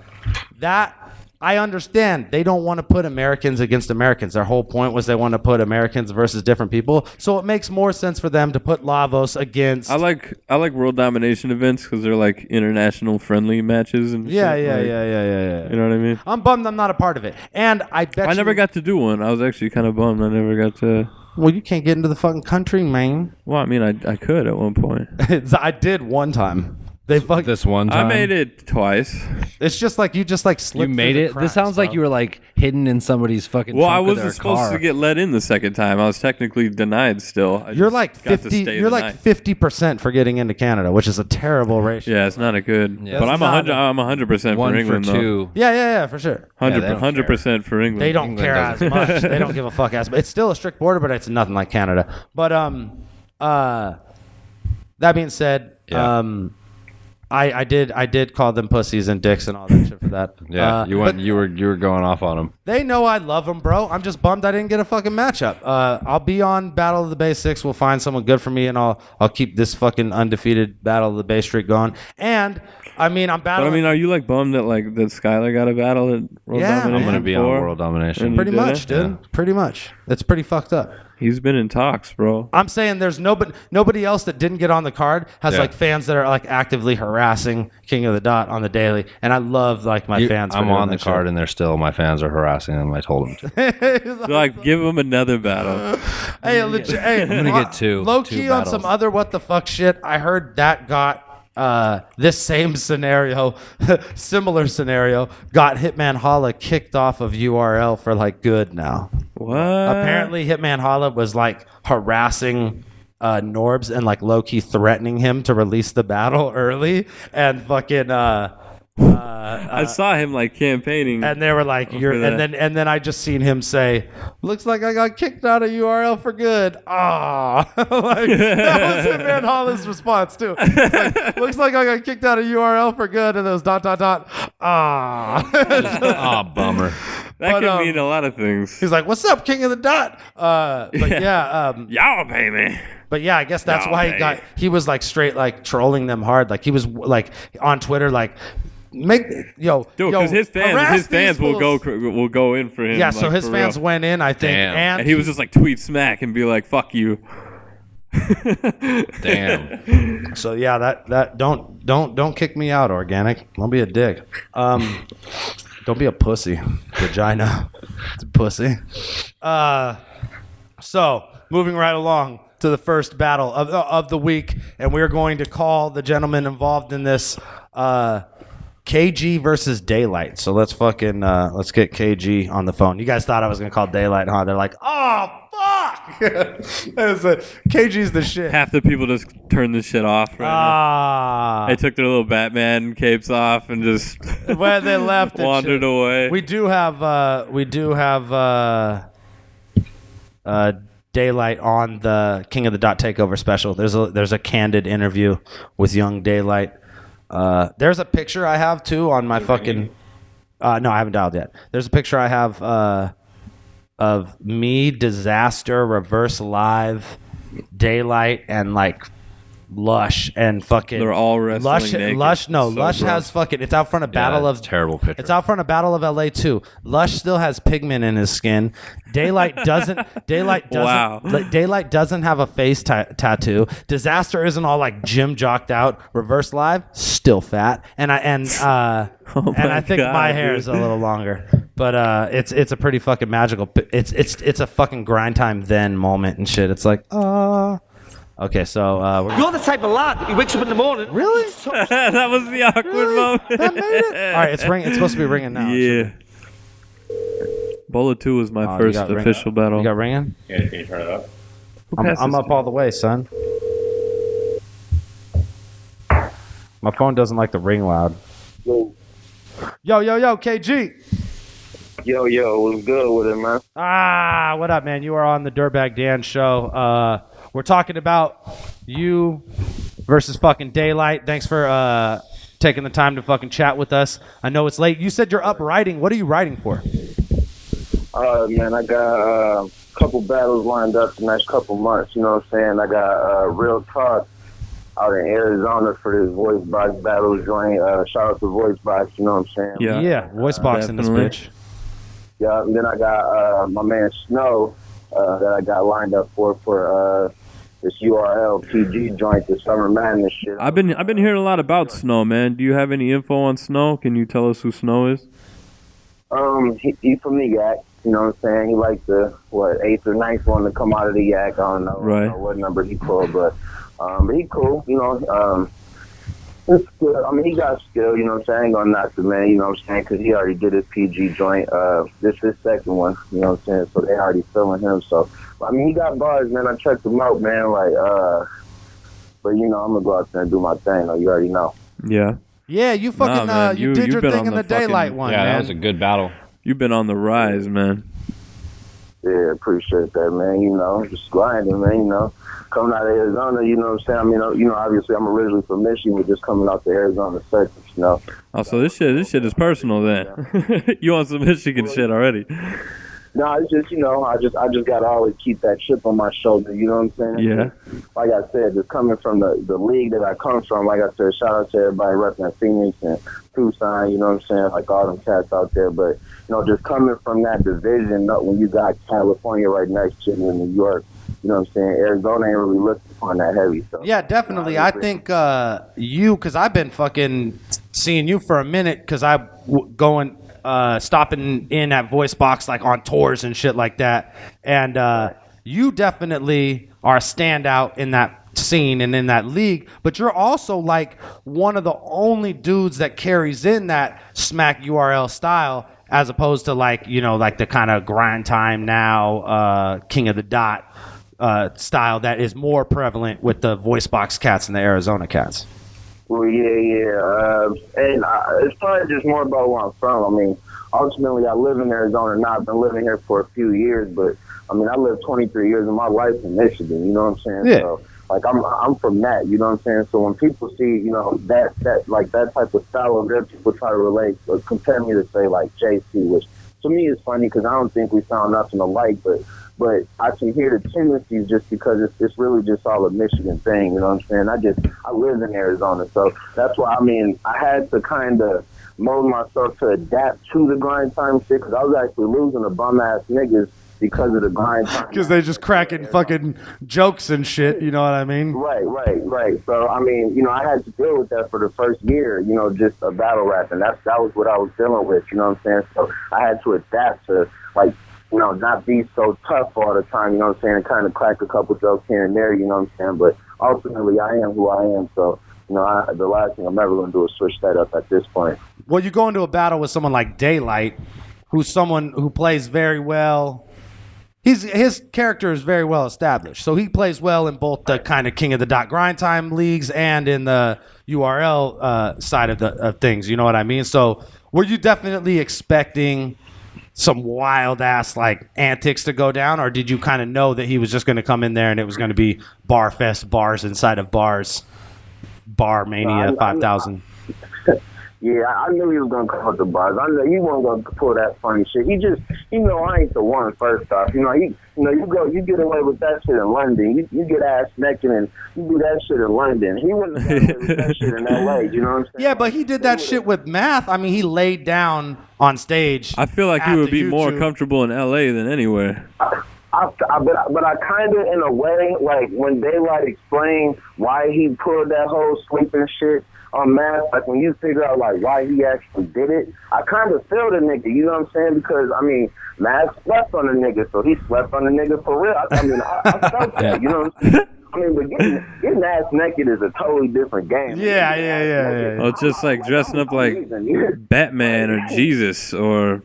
That. I understand they don't want to put Americans against Americans. Their whole point was they want to put Americans versus different people. So it makes more sense for them to put Lavos against. I like world domination events because they're like international friendly matches and yeah. You know what I mean? I'm bummed I'm not a part of it. And I bet I never got to do one. I was actually kind of bummed I never got to. Well, you can't get into the fucking country, man. Well, I mean, I could at one point. I did one time. This one time. I made it twice. It's just like you slipped. You made it. Cracks, this sounds like you were like hidden in somebody's fucking. Well, I trunk of wasn't their supposed car. to get let in the second time. I was technically denied. Still, You're like 50. You're like 50% for getting into Canada, which is a terrible ratio. Yeah, it's not a good. Yeah. But I'm 100% One for England for two. though. Yeah, for sure. 100% for England. They don't care as much. They don't give a fuck as much. It's still a strict border, but it's nothing like Canada. But that being said, I did call them pussies and dicks and all that shit for that. Yeah, you were going off on them. They know I love them, bro. I'm just bummed I didn't get a fucking matchup. I'll be on Battle of the Bay 6. We'll find someone good for me, and I'll keep this fucking undefeated Battle of the Bay streak going. And I mean, I'm battling. But I mean, are you like bummed that Skylar got a battle at World Domination? I'm gonna be on World Domination. Pretty much, dude. Yeah. Pretty much. It's pretty fucked up. He's been in talks, bro. I'm saying there's nobody else that didn't get on the card has like fans that are like actively harassing King of the Dot on the daily, and I love like my fans. I'm on the card, and they're still my fans are harassing them. I told them to. Like, give him another battle. Hey, legit, hey, I'm gonna get two. Low key on some other what the fuck shit. I heard that got. This same scenario, similar scenario, got Hitman Holla kicked off of URL for like good now. What? Apparently, Hitman Holla was like harassing Norbs and like low key threatening him to release the battle early, and fucking I saw him like campaigning, and they were like, "You're," and then I just seen him say, "Looks like I got kicked out of URL for good." Ah, like that was him and Holland's response too. Like, looks like I got kicked out of URL for good, and there was ... Ah, bummer. That could mean a lot of things. He's like, "What's up, King of the Dot?" But yeah, y'all pay me. But yeah, I guess that's why he was like straight like trolling them hard. Like he was like on Twitter like. Because his fans will go in for him. Yeah, so his fans went in, I think, and he was just like tweet smack and be like, "Fuck you." Damn. So yeah, that don't kick me out, Organic. Don't be a dick. Don't be a pussy. Vagina. It's a pussy. So moving right along to the first battle of the week, and we're going to call the gentleman involved in this. KG versus Daylyt. So let's get KG on the phone. You guys thought I was gonna call Daylyt, huh? They're like, oh fuck. KG's the shit. Half the people just turned this shit off right now. They took their little Batman capes off and just when they left wandered away. We do have Daylyt on the King of the Dot Takeover special. There's a candid interview with young Daylyt. There's a picture I have too on my fucking. No, I haven't dialed yet. There's a picture I have of me, Disaster, Reverse Live, Daylyt, and like Lush and fucking. They're all wrestling naked. Lush has fucking. It's out front of Battle of. Terrible picture. It's out front of Battle of LA too. Lush still has pigment in his skin. Daylyt doesn't. Wow. Daylyt doesn't have a face tattoo. Disaster isn't all like gym jocked out. Reverse Live still fat, and I think my hair is a little longer. But it's a pretty fucking magical. It's a fucking grind time then moment and shit. It's like Okay, so you're the type of lad that he wakes up in the morning. Really? That was the awkward moment. That made it. All right, it's ringing. It's supposed to be ringing now. Yeah. Bola 2 was my first official battle. You got ringing? Yeah, can you turn it up? I'm up all the way, son. My phone doesn't like the ring loud. Yo, KG. Yo, what's good with it, man? What up, man? You are on the Dirtbag Dan show. We're talking about you versus fucking Daylyt. Thanks for taking the time to fucking chat with us. I know it's late. You said you're up writing. What are you writing for? Man, I got a couple battles lined up the next couple months. You know what I'm saying? I got Real Talk out in Arizona for this Voice Box battle joint. Shout out to Voice Box, you know what I'm saying? Yeah, Voice Box in this bitch. Yeah, and then I got my man Snow that I got lined up for this URL PG joint, the Summer Madness shit. I've been hearing a lot about Snow, man. Do you have any info on Snow? Can you tell us who Snow is? He's from the Yak. You know what I'm saying? He like the 8th or 9th one to come out of the Yak. I don't know, right. I don't know what number he pulled, but he cool. You know, it's good. I mean, he got skill. You know what I'm saying? I ain't gonna knock the man. You know what I'm saying? Because he already did his PG joint. This is his second one. You know what I'm saying? So they already feeling him. So I mean, he got bars, man. I checked him out, man. Like, but you know, I'm gonna go out there and do my thing. Though. You already know. Yeah. Yeah, you fucking you did your thing in the Daylyt one, man. Yeah, that was a good battle. You've been on the rise, man. Yeah, appreciate that, man. You know, just grinding, man. You know, coming out of Arizona, you know what I'm saying? I mean, you know, obviously I'm originally from Michigan, but just coming out to Arizona circuits, you know. Oh, so this shit is personal then. You on some Michigan shit already? No, it's just, you know, I just gotta always keep that chip on my shoulder. You know what I'm saying? Yeah. Like I said, just coming from the league that I come from. Like I said, shout out to everybody repping Phoenix and Tucson. You know what I'm saying? Like all them cats out there. But you know, just coming from that division, when you got California right next to you in New York. You know what I'm saying? Arizona ain't really looking on that heavy. So yeah, definitely. You know, I think because I've been fucking seeing you for a minute because I'm going. Stopping in at Voice Box like on tours and shit like that, and you definitely are a standout in that scene and in that league. But you're also like one of the only dudes that carries in that smack URL style, as opposed to like, you know, like the kind of grind time now King of the Dot style that is more prevalent with the voice box cats and the Arizona cats? Well, yeah. And it's probably just more about where I'm from. I mean, ultimately, I live in Arizona now. I've been living here for a few years, but I mean, I lived 23 years of my life in Michigan. You know what I'm saying? Yeah. So, like, I'm from that. You know what I'm saying? So when people see, you know, that type of style over there, people try to relate or compare me to say like JC, which to me is funny because I don't think we sound nothing alike, but I can hear the tendencies just because it's really just all a Michigan thing, you know what I'm saying? I live in Arizona, so that's why, I mean, I had to kind of mold myself to adapt to the grind time shit, because I was actually losing to bum-ass niggas because of the grind time. Because they just cracking fucking jokes and shit, you know what I mean? Right. So, I mean, you know, I had to deal with that for the first year, you know, just a battle rapping. That was what I was dealing with, you know what I'm saying? So I had to adapt to, like, you know, not be so tough all the time, you know what I'm saying, and kind of crack a couple jokes here and there, you know what I'm saying, but ultimately I am who I am, so, you know, the last thing I'm ever going to do is switch that up at this point. Well, you go into a battle with someone like Daylyt, who's someone who plays very well. His character is very well established, so he plays well in both the kind of King of the Dot grind time leagues and in the URL side of things, you know what I mean? So were you definitely expecting some wild ass like antics to go down, or did you kind of know that he was just going to come in there and it was going to be bar fest, bars inside of bars, bar mania 5,000? Yeah, I knew he was going to come with the bars. I knew he wasn't going to pull that funny shit. He just, you know, I ain't the one, first off. You know, you get away with that shit in London. You get ass naked and you do that shit in London. He wouldn't have got away with that shit in L.A., you know what I'm saying? Yeah, but he did that shit with math. I mean, he laid down on stage. I feel like he would be more comfortable in L.A. than anywhere. But I kind of, in a way, like, when Daylyt explained why he pulled that whole sleeping shit on math, like, when you figure out, like, why he actually did it, I kind of feel the nigga, you know what I'm saying? Because, I mean, Math slept on the nigga, so he slept on the nigga for real. I felt that, you know what I'm saying? I mean, but getting ass naked is a totally different game. Yeah. Oh, it's just like dressing up like Batman or Jesus or...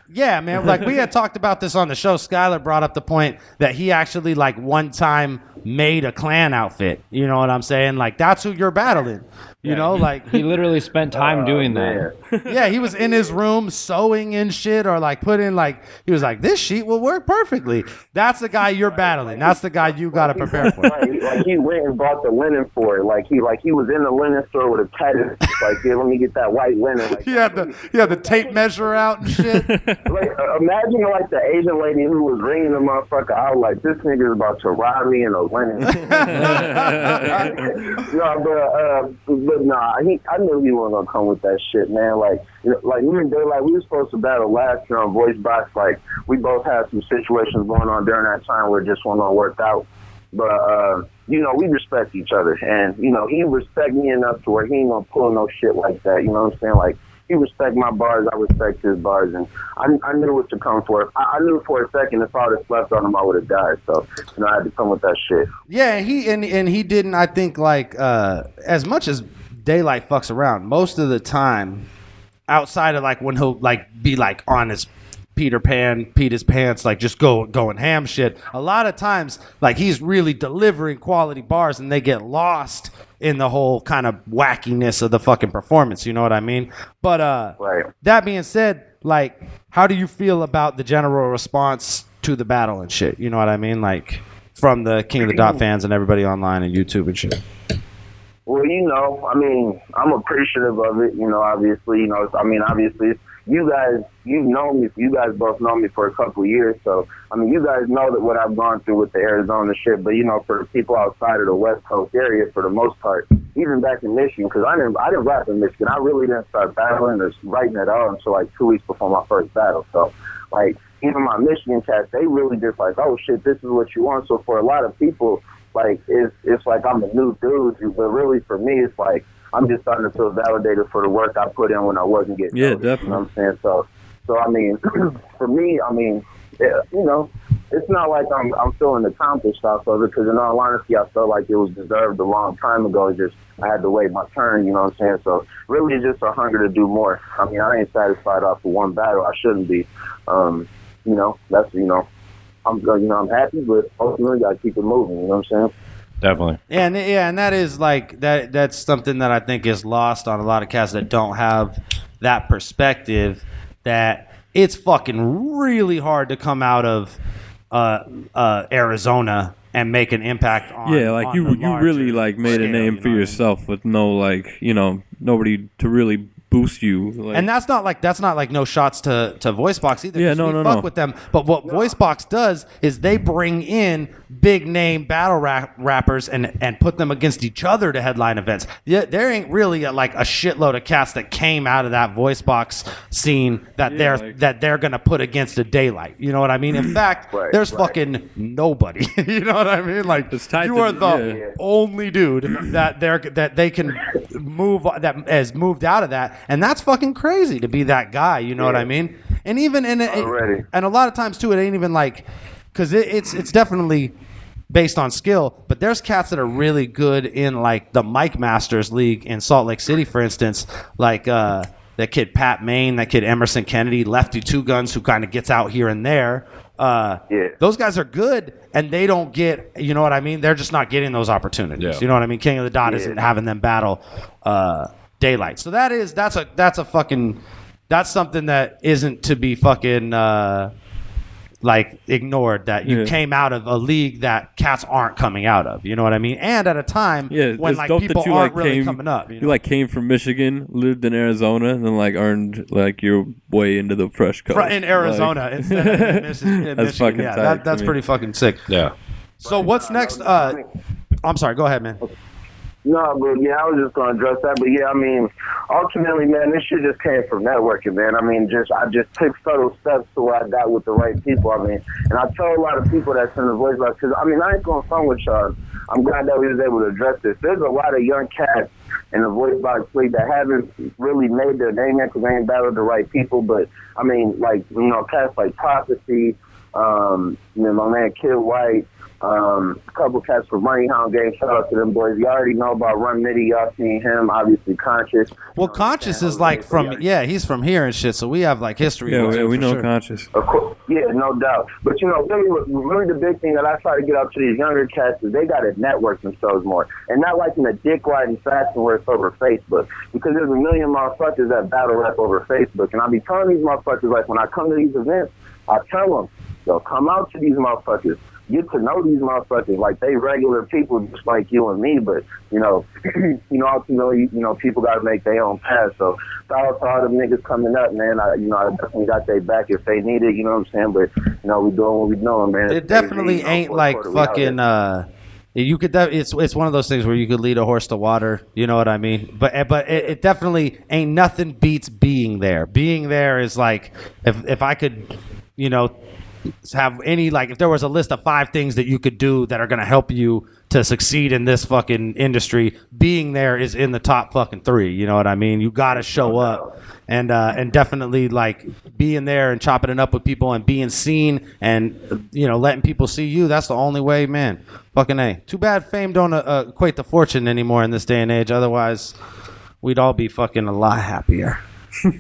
Yeah, man. Like, we had talked about this on the show. Skylar brought up the point that he actually, like, one time made a clan outfit. You know what I'm saying? Like, that's who you're battling. You know, like... He literally spent time doing that. Yeah, he was in his room sewing and shit, or, like, he was like, this sheet will work perfectly. That's the guy you're battling. That's the guy you got to prepare for. Like, he went and bought the linen for it. Like, he was in the linen store with a tattoo. Like, yeah, let me get that white linen. Like, he had the tape measure out and shit. Like, imagine, like, the Asian lady who was ringing the motherfucker out, like, this nigga is about to rob me in a linen. But nah, I knew he wasn't gonna come with that shit, man. Like me and Daylyt, we were supposed to battle last year on Voice Box. Like, we both had some situations going on during that time where it just wasn't gonna work out. But you know, we respect each other, and you know, he respect me enough to where he ain't gonna pull no shit like that. You know what I'm saying? Like, he respect my bars, I respect his bars, and I knew what to come for. I knew for a second if I would have slept on him, I would have died. So, you know, I had to come with that shit. Yeah, he didn't. I think, like, as much as Daylyt fucks around, most of the time, outside of like when he'll like be like on his Peter Pan, Pete his pants, like just going ham shit. A lot of times, like, he's really delivering quality bars, and they get lost in the whole kind of wackiness of the fucking performance. You know what I mean? But right. That being said, like, how do you feel about the general response to the battle and shit? You know what I mean? Like, from the King of the Dot fans and everybody online and YouTube and shit. Well, you know, I mean, I'm appreciative of it. You know, obviously, you know, I mean, obviously, you guys both know me for a couple of years, so I mean, you guys know that what I've gone through with the Arizona shit. But you know, for the people outside of the West Coast area, for the most part, even back in Michigan, because I didn't rap in Michigan. I really didn't start battling or writing at all until like 2 weeks before my first battle. So, like, even my Michigan cats, they really just like, oh shit, this is what you want. So for a lot of people, like, it's like I'm a new dude, but really for me, it's like I'm just starting to feel validated for the work I put in when I wasn't getting noticed. Definitely. You know what I'm saying? So I mean, for me, I mean, yeah, you know, it's not like I'm feeling accomplished off of it, because in all honesty, I felt like it was deserved a long time ago. It's just I had to wait my turn, you know what I'm saying? So really, it's just a hunger to do more. I mean, I ain't satisfied off of one battle. I shouldn't be. You know, that's, you know, I'm happy, but ultimately got to keep it moving. You know what I'm saying? Definitely. And that is like that's something that I think is lost on a lot of cats that don't have that perspective, that it's fucking really hard to come out of Arizona and make an impact on on you the really like made a scale, name you for know what I mean? yourself with no like nobody to really boost you. Like, And that's not like no shots to VoiceBox either. Yeah, 'cause no, we no, fuck no. with them. But what VoiceBox does is they bring in big name battle rappers and put them against each other to headline events. Yeah, there ain't really a shitload of cats that came out of that VoiceBox scene that they're gonna put against a Daylyt. You know what I mean? In fact, there's fucking nobody. You know what I mean? Like you are the only dude that they can move that has moved out of that. And that's fucking crazy to be that guy, you know what I mean? And even and a lot of times too, it ain't even like, because it's definitely based on skill, but there's cats that are really good in like the Mike Masters League in Salt Lake City, for instance, like that kid Pat Main, that kid Emerson Kennedy, Lefty Two Guns, who kind of gets out here and there. Those guys are good, and they don't get, you know what I mean? They're just not getting those opportunities. You know what I mean? King of the Dot isn't having them battle Daylyt. So that's something that isn't to be fucking like ignored, that you came out of a league that cats aren't coming out of. You know what I mean? And at a time when like people aren't really coming up. You know? came from Michigan, lived in Arizona, and then like earned like your way into the fresh coast in Arizona instead of in Michigan. That's fucking tight that's pretty fucking sick. Yeah. So what's next? I'm sorry. Go ahead, man. No, but yeah, I was just gonna address that. But yeah, I mean, ultimately, man, this shit just came from networking, man. I mean, I just took subtle steps to where I got with the right people. I mean, and I tell a lot of people that's in the voice box, because I mean, I ain't gonna front with y'all. I'm glad that we was able to address this. There's a lot of young cats in the voice box league that haven't really made their name yet because they ain't battled the right people. But I mean, like, you know, cats like Prophecy, you know, my man Kid White. A couple cats for Money Hound Game. Shout out to them boys. You already know about Run Mitty. Y'all seen him. Obviously, Conscious. Well, Conscious is like he's from here and shit. So we have like history. Yeah, we know Conscious. Of course, yeah, no doubt. But you know, really the big thing that I try to get out to these younger cats is they got to network themselves more, and not like in a dick riding fashion where it's over Facebook. Because there's a million motherfuckers that battle rap over Facebook, and I be telling these motherfuckers, like, when I come to these events, I tell them, yo, come out to these motherfuckers. Get to know these motherfuckers like they regular people, just like you and me. But you know, ultimately, you know, people got to make their own path. So shout out to all them niggas coming up, man. I definitely got their back if they need it. You know what I'm saying? But you know, we doing what we doing, man. It definitely ain't like fucking. You could. It's one of those things where you could lead a horse to water. You know what I mean? But it definitely ain't nothing beats being there. Being there is like if I could, you know, have any, like, if there was a list of 5 things that you could do that are going to help you to succeed in this fucking industry, being there is in the top fucking 3. You know what I mean? You got to show up and definitely like being there and chopping it up with people and being seen and, you know, letting people see you. That's the only way, man. Fucking A. Too bad fame don't equate to fortune anymore in this day and age. Otherwise, we'd all be fucking a lot happier.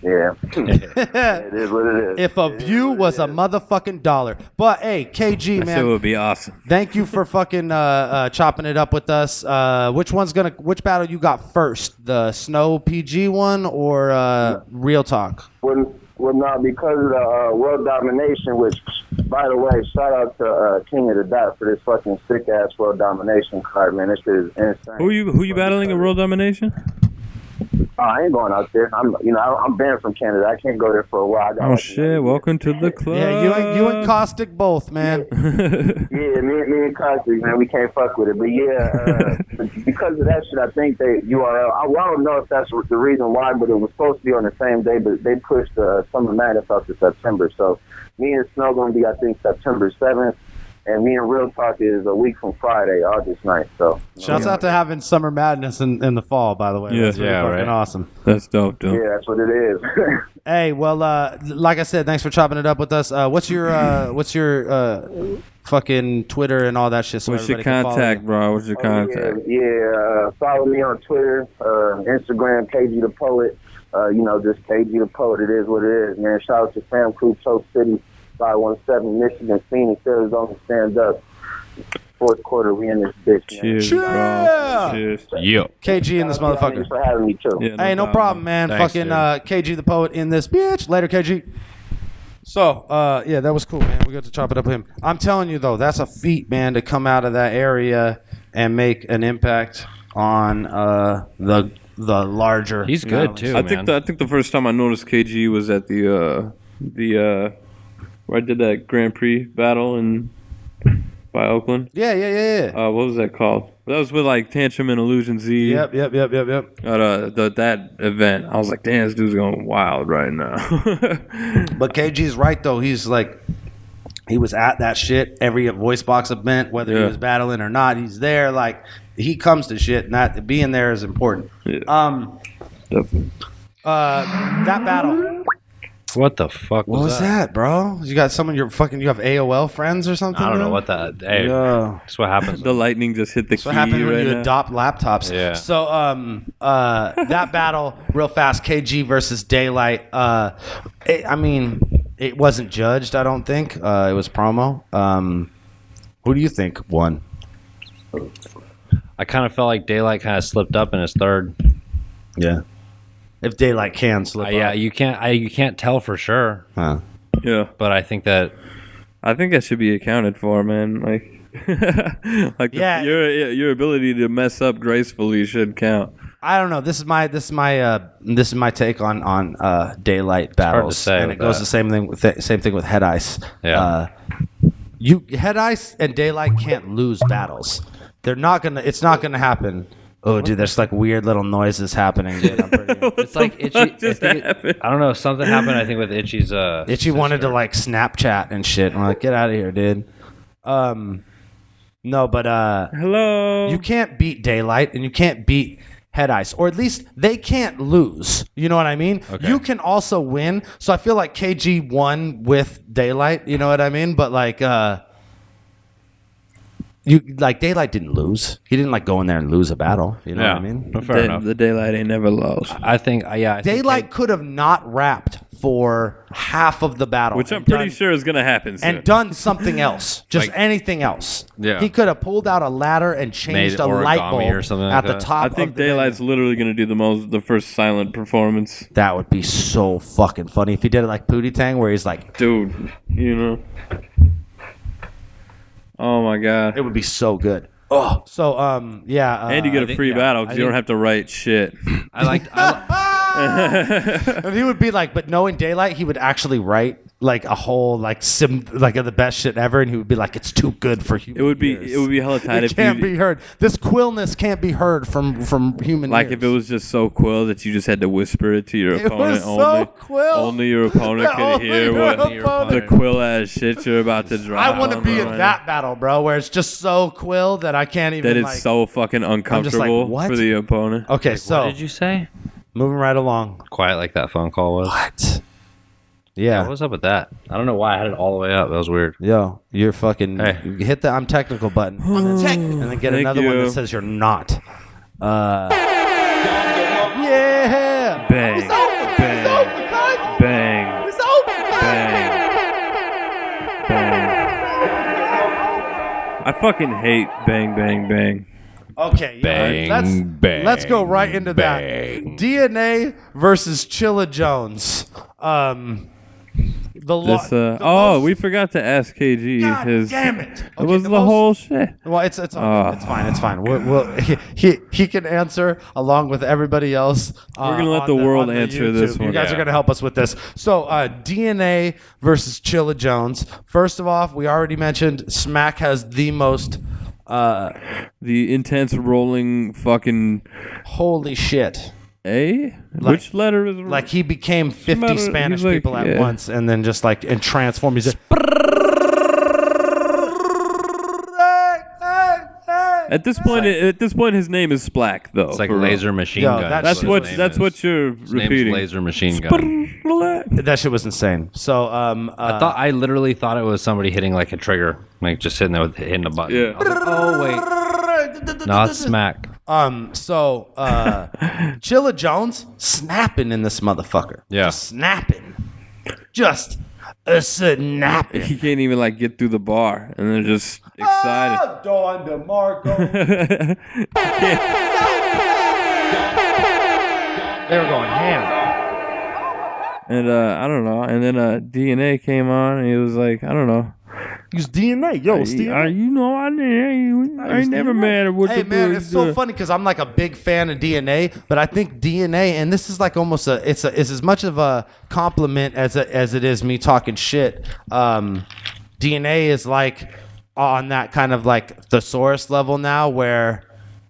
Yeah. It is what it is. If a view was a motherfucking dollar. But hey, KG, man, it would be awesome. Thank you for fucking chopping it up with us. Which battle you got first? The Snow PG one or Real Talk? Well, no, because of the world domination, which, by the way, shout out to King of the Dot for this fucking sick ass world domination card, man. This shit is insane. Who you battling in world domination? I ain't going out there. I'm banned from Canada. I can't go there for a while. Oh shit! Welcome to the club. Yeah, you and Caustic both, man. Yeah, me and Caustic, man, we can't fuck with it. But yeah, because of that shit, I think they URL. I don't know if that's the reason why, but it was supposed to be on the same day, but they pushed Summer Madness out to September. So me and Snow gonna be, I think, September 7th. And me and Real Talk is a week from Friday, August 9th. So shouts out to having Summer Madness in the fall, by the way. Yeah, that's really fucking awesome. That's dope, dude. Yeah, that's what it is. Hey, well, like I said, thanks for chopping it up with us. What's your fucking Twitter and all that shit? So what's your everybody can follow contact, you? bro? What's your contact? Yeah, follow me on Twitter, Instagram, KG the Poet. Just KG the Poet. It is what it is, man. Shout out to Sam Crew, Choke City. 517, Michigan, Phoenix, Arizona, stand up. Fourth quarter, we in this bitch. Cheers, Yeah. bro. Cheers. Yo. KG in this motherfucker. Thanks for having me too. Yeah, Hey, no problem, man. Thanks, Fucking dude. KG the poet in this bitch. Later, KG. So, yeah, that was cool, man. We got to chop it up with him. I'm telling you, though, that's a feat, man, to come out of that area and make an impact on the larger. He's good too, I man. think the first time I noticed KG was at the where I did that Grand Prix battle by Oakland. Yeah. What was that called? That was with like Tantrum and Illusion Z. Yep. At that event, I was like, damn, this dude's going wild right now. But KG's right, though. He's like, he was at that shit every voice box event, whether he was battling or not. He's there. Like, he comes to shit, and that being there is important. Yeah. Definitely. That battle. What the fuck What was that, bro? You got some of your fucking, you have AOL friends or something? I don't know man? what that. Hey, Yeah. that's what happens. The lightning just hit the That's key what happens when right you now. adopt laptops. Yeah. So, that battle, real fast, KG versus Daylyt. I mean, it wasn't judged. I don't think it was promo. Who do you think won? I kind of felt like Daylyt kind of slipped up in his third. Yeah. If Daylyt can slip Yeah, up. you can't tell for sure, Huh. Yeah. but I think that should be accounted for, man. Like, Yeah. your ability to mess up gracefully should count. I don't know. This is my take on Daylyt battles, say and with it goes that. the same thing with Head Ice. Yeah. Head Ice and Daylyt can't lose battles. They're not gonna. It's not gonna happen. Oh, dude, there's like weird little noises happening, dude. I'm pretty. it's like Itchy. I don't know. Something happened. I think with Itchy's. Itchy wanted to like Snapchat and shit. I'm like, get out of here, dude. No, but Hello. you can't beat Daylyt and you can't beat Head Ice, or at least they can't lose. You know what I mean? Okay. You can also win. So I feel like KG won with Daylyt. You know what I mean? But like, Daylyt didn't lose. He didn't like go in there and lose a battle. You know what I mean? Fair enough. The Daylyt ain't never lost. I think. I think Daylyt could have not rapped for half of the battle, Which I'm and pretty done- sure is going to happen soon. and done something else, just Like- anything else. Yeah. He could have pulled out a ladder and changed Made a light origami bulb or something at like the that. top. I think of the Daylight's literally going to do the first silent performance. That would be so fucking funny if he did it like Pootie Tang, where he's like, Dude, you know. Oh my god. it would be so good. Oh, so yeah. And you get a free battle because you don't have to write shit. And he would be like, but knowing Daylyt, he would actually write like a whole like the best shit ever, and he would be like, it's too good for human. It would be ears. hella tight It if can't you be heard. This quillness can't be heard from human. like ears. if it was just so quill that you just had to whisper it to your It opponent was so only. quill. Only your opponent could Only hear your what opponent. the quill ass shit you're about to drop. I want to on be them in right that battle, bro, where it's just so quill that I can't even. That is like, so fucking uncomfortable what? for the opponent. Okay, so What did you say? moving right along. Quiet like that phone call was. What? Yeah. What was up with that? I don't know why I had it all the way up. That was weird. Yo, you're fucking. Hey. You hit the I'm technical button, and then get Thank another one you. that says you're not. Yeah. Bang. It's over. Bang. It's over, guys. Bang. It's over, guys. Bang. Bang. I fucking hate bang bang bang. Okay, Bang, yeah, let's go right into that. bang. DNA versus Chilla Jones. We forgot to ask KG God his. damn it! It Okay, was the whole shit. Well, it's fine. It's fine. He can answer along with everybody else. We're gonna let on the world on answer YouTube. this You one. guys are gonna help us with this. So DNA versus Chilla Jones. First of all, we already mentioned Smack has the most. The intense rolling fucking Holy shit! A. Which letter is Like he became 50 matter- Spanish he's like, people at yeah. once, and then just like and transformed. He's just, At this point, his name is Splack though. It's like for real. laser machine Yo, gun. that's is That's his name what is. what you're His name's repeating. laser machine gun. that shit was insane. So I literally thought it was somebody hitting like a trigger, like just sitting there with hitting a button. Yeah. I was like, oh wait, no, it's Smack. So Chilla Jones snapping in this motherfucker. Yeah. Just snapping. Just a snapping. He can't even like get through the bar, and they're just excited. Don DeMarco. They were going ham. And I don't know. And then DNA came on, and he was like, I don't know. Use DNA, yo. It's DNA. You know, I ain't never mad at what Hey the man, boys it's so do. funny because I'm like a big fan of DNA, but I think DNA, and this is like almost it's as much of a compliment as it is me talking shit. DNA is like on that kind of like thesaurus level now where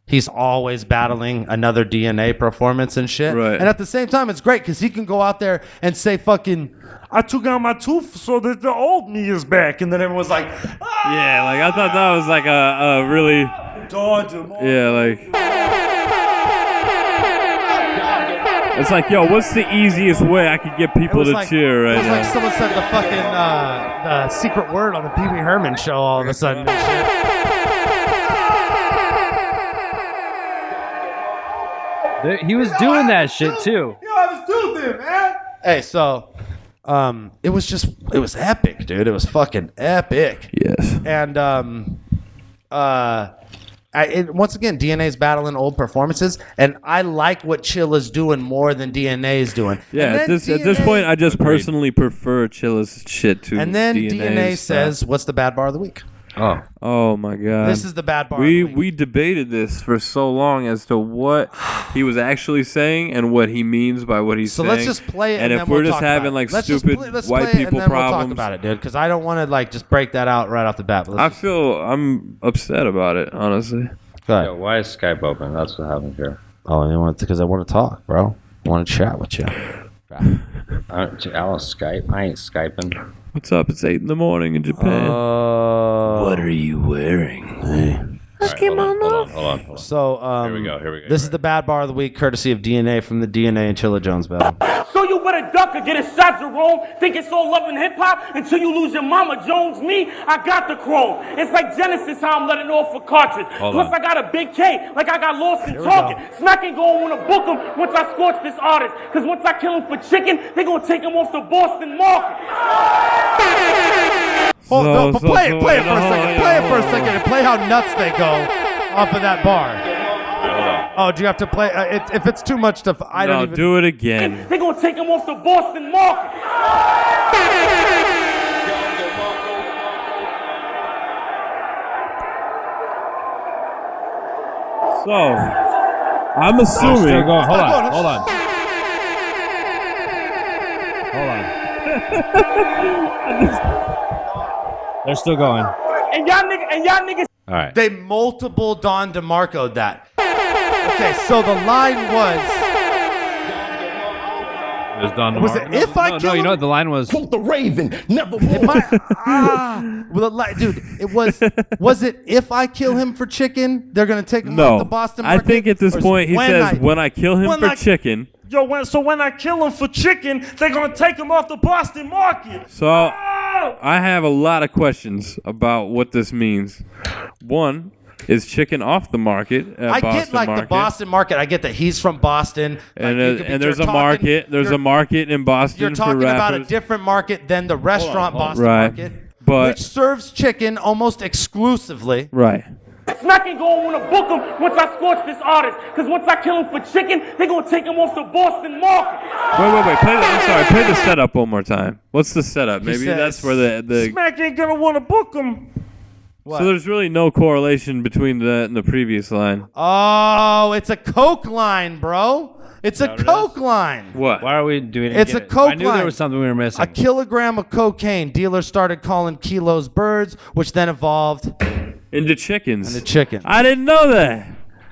he's always battling another DNA performance and shit. Right. And at the same time, it's great because he can go out there and say fucking, I took out my tooth so that the old me is back. And then everyone's like, Yeah, like I thought that was like a really, Don DeMarco. yeah, like. It's like, yo, what's the easiest way I could get people to cheer right it was now? like someone said the fucking the secret word on the Pee Wee Herman show all of a sudden and shit. He was doing that shit too. Yo, I was doing it, man. Hey, so it was epic, dude. It was fucking epic. Yes. And once again, DNA's battling old performances, and I like what Chilla's doing more than DNA's doing. Yeah, at this point, I just personally prefer Chilla's shit to And then DNA's DNA stuff. says, "What's the bad bar of the week?" Oh my god. This is the bad bar. of the week. We debated this for so long as to what he was actually saying and what he means by what he's saying. So let's just play it, And and if then we're we'll just talk having about it. like Let's just stupid let's white play it, people and then problems, we'll talk about it, dude. Because I don't want to like just break that out right off the bat. But I'm upset about it, honestly. Go Yo, why is Skype open? That's what happened here. Oh, because I want to talk, bro. I want to chat with you. Alice Skype? I ain't Skyping. What's up? It's 8 in in Japan. What are you wearing? Hold on. So, Here we go. This is the bad bar of the week, courtesy of DNA from the DNA and Chilla Jones battle. So you better duck or get a shot, Jerome. Think it's all love and hip hop until you lose your mama, Jones. Me, I got the chrome. It's like Genesis, how I'm letting off a cartridge. Plus, I got a big K, like I got lost in Target. Smack ain't gonna wanna book him once I scorch this artist. Cause once I kill him for chicken, they gonna take him off the Boston market. Hold on, but play it for a second. Play it for a second and play how nuts they go off of that bar. Oh, do you have to play? If it's too much to, I don't even. Do it again. They gonna take him off the Boston market. So, I'm assuming. Hold on. They're still going. And y'all niggas. All right. They multiple Don DeMarco'd that. Okay, so the line was. It was Don Was it if I kill you him? know what the line was? Quote the Raven, never It might, dude, it was it if I kill him for chicken, they're gonna take him off the Boston I market? think at this Or point he says, when I kill him when for I- chicken. Yo, when I kill him for chicken, they're gonna take him off the Boston market. So, I have a lot of questions about what this means. One, is chicken off the market at I Boston get like market? the Boston market. I get that he's from Boston. And, like, you could be- and there's you're a talking- market. There's you're- a market in Boston You're talking for about a rappers. different market than the restaurant Boston Right. market, But- which serves chicken almost exclusively. Right. Smack ain't gonna wanna book him once I scorch this artist. Cause once I kill him for chicken, they gonna take him off the Boston market. Wait. Play the setup one more time. What's the setup? Maybe says- that's where the. Smack ain't gonna wanna book him. What? So there's really no correlation between that and the previous line. Oh, it's a Coke line, bro. It's a Coke line. What? Why are we doing it? It's a Coke I knew line. there was something we were missing. A kilogram of cocaine. Dealers started calling kilos birds, which then evolved Into chickens. into chicken. I didn't know that.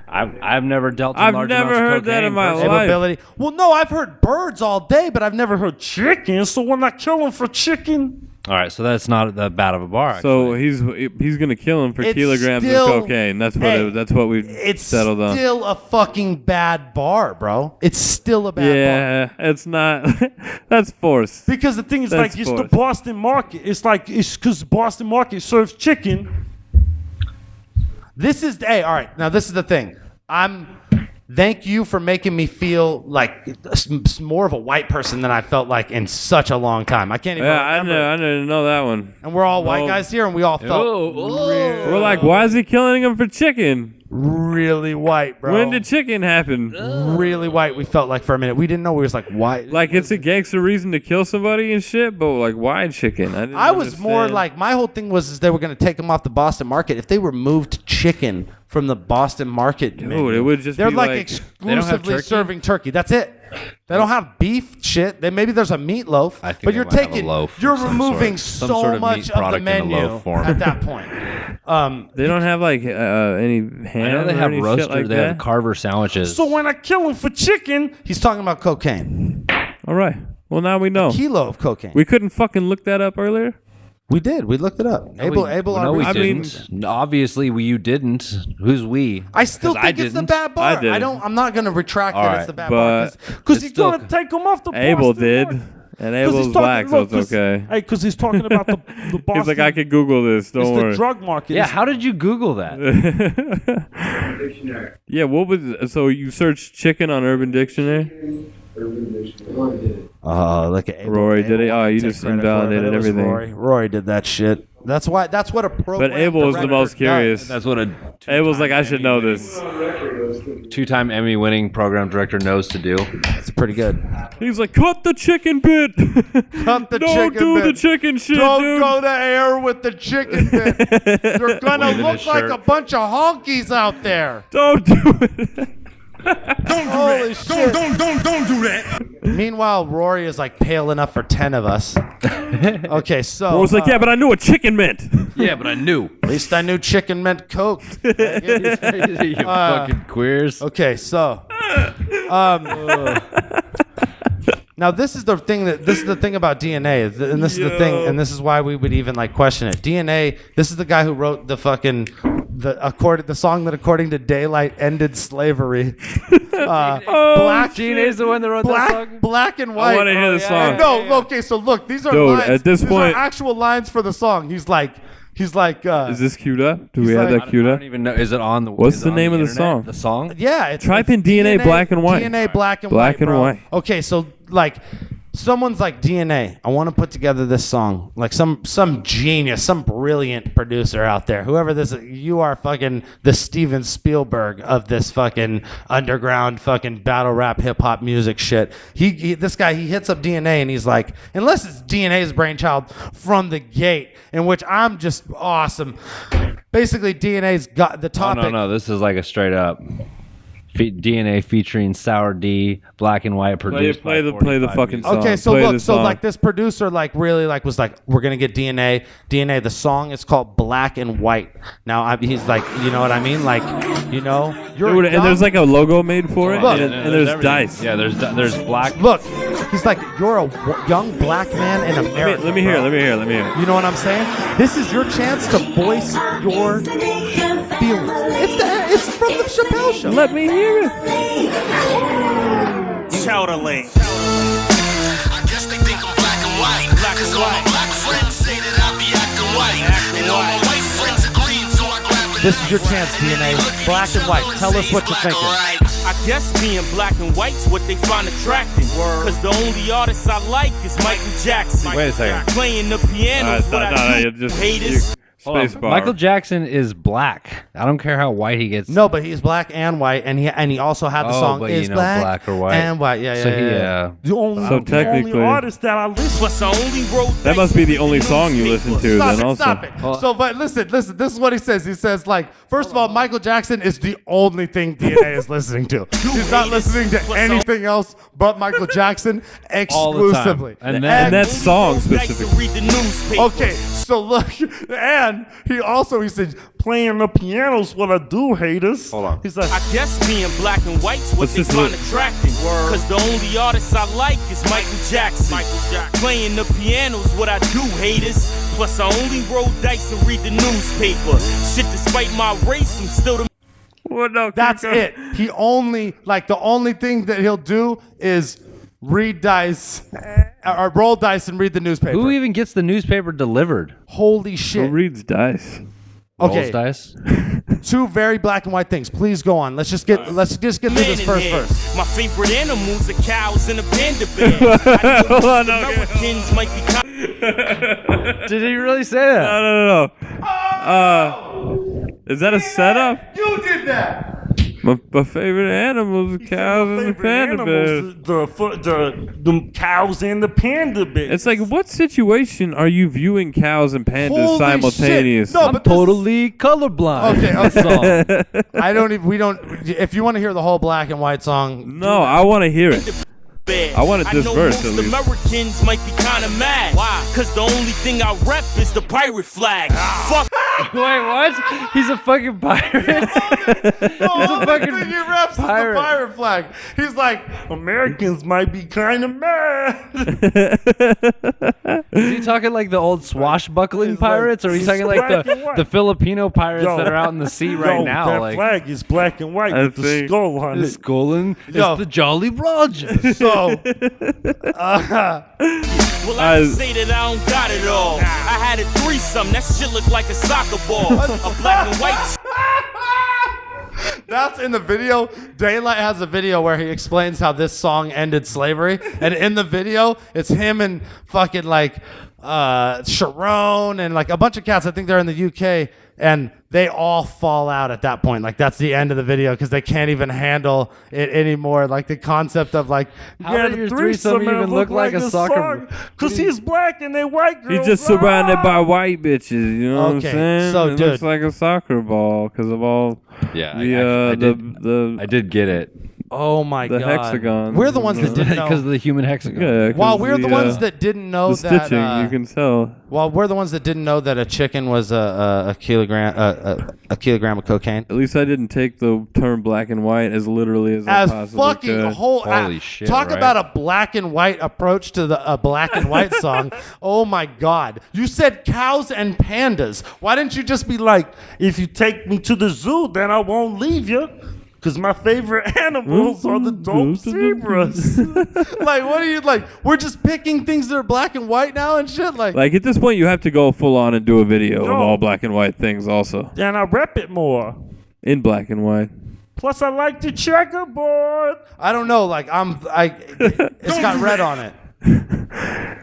I've never dealt in I've large never amounts of heard that cocaine in my personally. life. Capability. Well, no, I've heard birds all day, but I've never heard Chicken, so when I kill him for chicken, All right, so that's not that bad of a bar. So actually. he's gonna kill him for It's kilograms still- of cocaine. That's what Hey, that's what we've It's settled on. still a fucking bad bar, bro. It's still a bad bar. Yeah, it's not. That's forced. because the thing is That's like it's the forced. Boston market. It's like it's because Boston market serves chicken. This is all right. Now this is the thing. thank you for making me feel like more of a white person than I felt like in such a long time. I can't even remember. I didn't know that one. And we're all white guys here, and we all felt We're like, why is he killing him for chicken? really white, bro. When did chicken happen? Really white, we felt like for a minute. We didn't know. We was like, why? Like, it's a gangster reason to kill somebody and shit, but like, why chicken? I was more like, my whole thing was they were going to take them off the Boston market. If they removed chicken from the Boston market, dude, it would just they're be like exclusively serving turkey. That's it. They don't have beef shit. Maybe there's a meatloaf, but you're you're removing so much of the menu at that point. They don't have like any ham. I know they have roaster. Like they have carver sandwiches. So when I kill him for chicken, he's talking about cocaine. All right. Well, now we know. A kilo of cocaine. We couldn't fucking look that up earlier. We did. We looked it up. Abel. We didn't. Obviously, you didn't. Who's we? I still think it's the bad bar. I'm not going to retract that it's the bad bar because he's going to take him off the. Abel did, and Abel's black, so it's okay. Hey, because he's talking about the Boston. He's like, I could Google this. Don't worry. The drug market. Yeah. How did you Google that? Dictionary. Yeah. What was? So you searched chicken on Urban Dictionary. Oh, look at Abel. Rory did it. Oh, you just invalidated everything. Rory did that shit. That's what a program. But Abel was the most curious. That's what Abel's like, I should know this. 2-time Emmy-winning program director knows to do. It's pretty good. He's like, cut the chicken bit. Cut the Don't chicken do bit. the chicken shit, Don't dude. go to air with the chicken bit. You're gonna look like a bunch of honkies out there. Don't do it. Don't do that. Meanwhile, Rory is like pale enough for 10 of us. Okay, so I was like, yeah, but I knew what chicken meant. Yeah, but I knew. At least I knew chicken meant Coke. You fucking queers. Okay, so now this is the thing about DNA, and this is the thing, and this is why we would even like question it. DNA. This is the guy who wrote the song that, according to Daylyt, ended slavery. DNA's the one that wrote that song. Black and white. I want to hear the song. Okay, so look, these are Dude, lines. at this these point, are actual lines for the song. He's like. Is this queued up? Do we have that queued I up? don't even know. Is it on the? What's the name of the song? The song? Yeah, Type in DNA black and white. DNA black and black white. and bro. white. Okay, so like someone's like DNA. I want to put together this song. Like some genius, some brilliant producer out there. Whoever this is, you are fucking the Steven Spielberg of this fucking underground fucking battle rap hip hop music shit. This guy hits up DNA and he's like, unless it's DNA's brainchild from the gate, in which I'm just awesome. Basically, DNA's got the topic. Oh, no, this is like a straight up DNA featuring Sour D, black and white, produced play the fucking song. Okay, so play look, so like this producer like really like was like, we're gonna get DNA. The song is called Black and White. Now he's like, you know what I mean? Like, you know, and there's like a logo made for it, Look, and there's dice. Yeah, there's black. Look, he's like, you're a young black man in America. Let me hear. You know what I'm saying? This is your chance to voice your feelings. It's from the Chappelle Show. Let me hear it. Chowder Lane. I guess they think I'm black and white. Cause all my black friends say that I be acting white. And all my white friends agree, so I grab it. This is your chance, DNA. Black and white. Tell us what you're thinking. I guess being black and white's what they find attractive. Cause the only artist I like is Michael Jackson. Wait a second. Playing the piano is what I do. Haters. Space bar. Michael Jackson is black. I don't care how white he gets. No, but he's black and white, and he also had the song but is black or white and white. Yeah. The only, So technically- artist that I listen. Plus, I only wrote That must be the only song you listen to. Stop it. So, but listen. This is what he says. He says, like, first of all, Michael Jackson is the only thing DNA is listening to. He's not listening to anything else but Michael Jackson exclusively. And that song specifically. Read the newspaper. Okay, so look, and he said, Playing the piano's what I do, haters. Hold on. He's like, I guess being black and white's what Let's they just find look. attractive. Cause the only artist I like is Michael Jackson. Playing the piano's what I do, haters. Plus, I only roll dice and read the newspaper. Shit, despite my race, I'm still the. Well, no, that's it. He only, like, the only thing that he'll do is read dice, or roll dice and read the newspaper. Who even gets the newspaper delivered? Holy Who shit. reads dice? Okay. Rolls dice? Two very black and white things. Please go on. Let's just get through this first verse. My favorite animals are cows and a panda bear. Americans might be. Did he really say that? No. Is that a setup? You did that. My favorite animals are cows and the panda bears. The cows and the panda bears. It's like, what situation are you viewing cows and pandas Holy simultaneously? shit. No, I'm totally colorblind. Okay. We don't. If you want to hear the whole black and white song, No, I want to hear it. I wanted this verse at most least. Americans might be kind of mad. Why? Because the only thing I rep is the pirate flag. Fuck. Wait, what? He's a fucking pirate? the only thing he reps is the pirate flag. He's like, Americans might be kind of mad. Is he talking like the old swashbuckling pirates, or are you talking like the Filipino pirates that are out in the sea right now? That like flag is black and white with the skull on the it. skull and it's the Jolly Roger. so. Well, I can say that I don't got it all. I had a threesome. That shit looked like a soccer ball. A black and white. That's in the video. Daylyt has a video where he explains how this song ended slavery. And in the video, it's him and fucking like Sharon and like a bunch of cats. I think they're in the UK. And they all fall out at that point. Like, that's the end of the video because they can't even handle it anymore. Like, the concept of, like, how did your threesome even look like a soccer? Because he's black and they white girls. He's just surrounded by white bitches. You know what I'm saying? So, it dude, looks like a soccer ball because of all I did get it. Oh my the god! hexagon. We're the ones that didn't know because of the human hexagon. Yeah, while we're the ones that didn't know the that stitching, you can tell. While we're the ones that didn't know that a chicken was a kilogram of cocaine. At least I didn't take the term black and white as literally as I possibly fucking could. Holy shit! Talk right? about a black and white approach to the black and white song. Oh my god! You said cows and pandas. Why didn't you just be like, if you take me to the zoo, then I won't leave you. Because my favorite animals are the dope zebras. like, what are you like? We're just picking things that are black and white now and shit. Like at this point, you have to go full on and do a video of all black and white things also. And I rep it more. In black and white. Plus, I like the checkerboard. I don't know. Like, it's got red on it.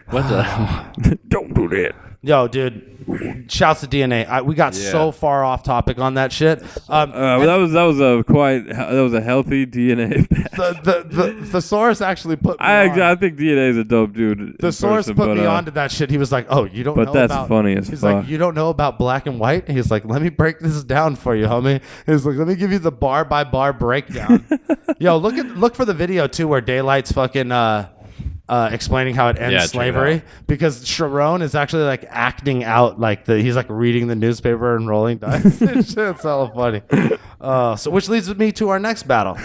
What the? Don't do that. Yo, dude. Shouts to DNA. We got so far off topic on that shit. That was a healthy DNA. The thesaurus actually put me on. I think DNA is a dope dude. The thesaurus put me onto that shit. He was like, "Oh, you don't know that's about." funny as He's fuck. like, "You don't know about black and white." He's like, "Let me break this down for you, homie." He's like, "Let me give you the bar by bar breakdown." Yo, look for the video too where Daylight's fucking explaining how it ends slavery, because Sharon is actually like acting out like he's like reading the newspaper and rolling dice. It's hella funny. So which leads me to our next battle,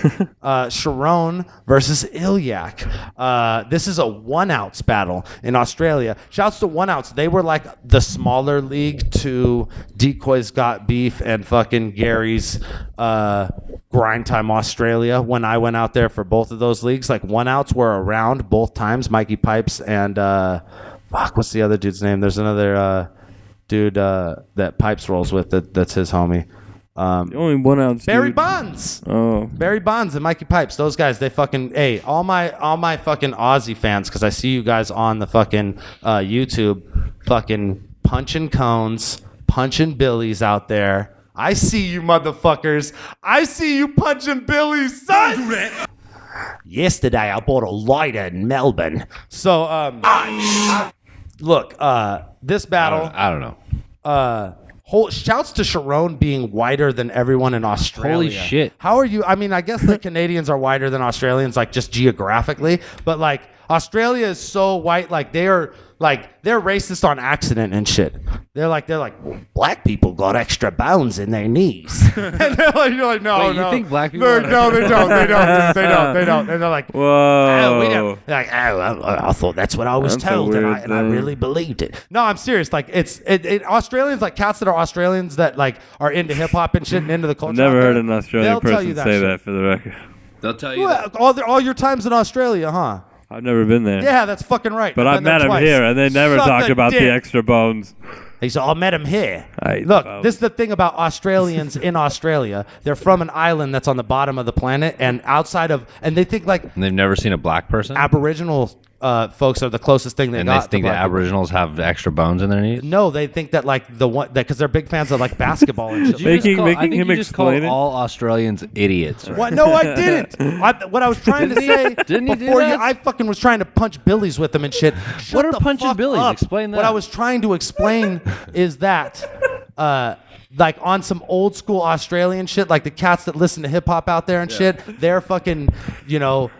Sharon versus Ilyak. This is a 1-ounce battle in Australia. Shouts to 1-ounce. They were like the smaller league to Decoy's Got Beef and fucking Gary's Grind Time Australia. When I went out there for both of those leagues, like 1-ounce were around both times. Mikey Pipes and what's the other dude's name? There's another dude that Pipes rolls with that's his homie. The only 1-ounce Barry dude. Bonds. Oh, Barry Bonds and Mikey Pipes. Those guys, they fucking all my fucking Aussie fans, because I see you guys on the fucking YouTube, fucking punching cones, punching billies out there. I see you motherfuckers. I see you punching billies, son. Yesterday, I bought a lighter in Melbourne. So, look, this battle. I don't know. Shouts to Sharon being whiter than everyone in Australia. Holy shit. How are you? I mean, I guess the Canadians are whiter than Australians, like just geographically, but like Australia is so white, like they're racist on accident and shit. They're like black people got extra bones in their knees. And they're like, you're like, no, Wait, no. you think black people? No, they don't. They don't. And they're like, whoa. oh, we don't. They're like, I thought that's what I was told, and I really believed it. No, I'm serious. Like, it's Australians, like cats that are Australians that like are into hip hop and shit and into the culture. I've never heard an Australian person say shit. that, for the record. They'll tell you that. All your times in Australia, huh? I've never been there. Yeah, that's fucking right. But I've met them here, and they never talk about the extra bones. He said, I met him here. Right, Look, folks. this is the thing about Australians in Australia. They're from an island that's on the bottom of the planet, and outside of, and they think like And they've never seen a black person? Aboriginal folks are the closest thing they And got. they think to that black people. Aboriginals have extra bones in their knees? No, they think that like the one that because they're big fans of like basketball and shit. Making I think him you just call explain it. all Australians idiots. Right? What? No, I didn't. What I was trying to say Didn't he do before you, that? I fucking was trying to punch billies with them and shit. Shut What are the punching fuck billies? up. Explain that. What I was trying to explain is that, like on some old school Australian shit, like the cats that listen to hip hop out there and shit, they're fucking, you know.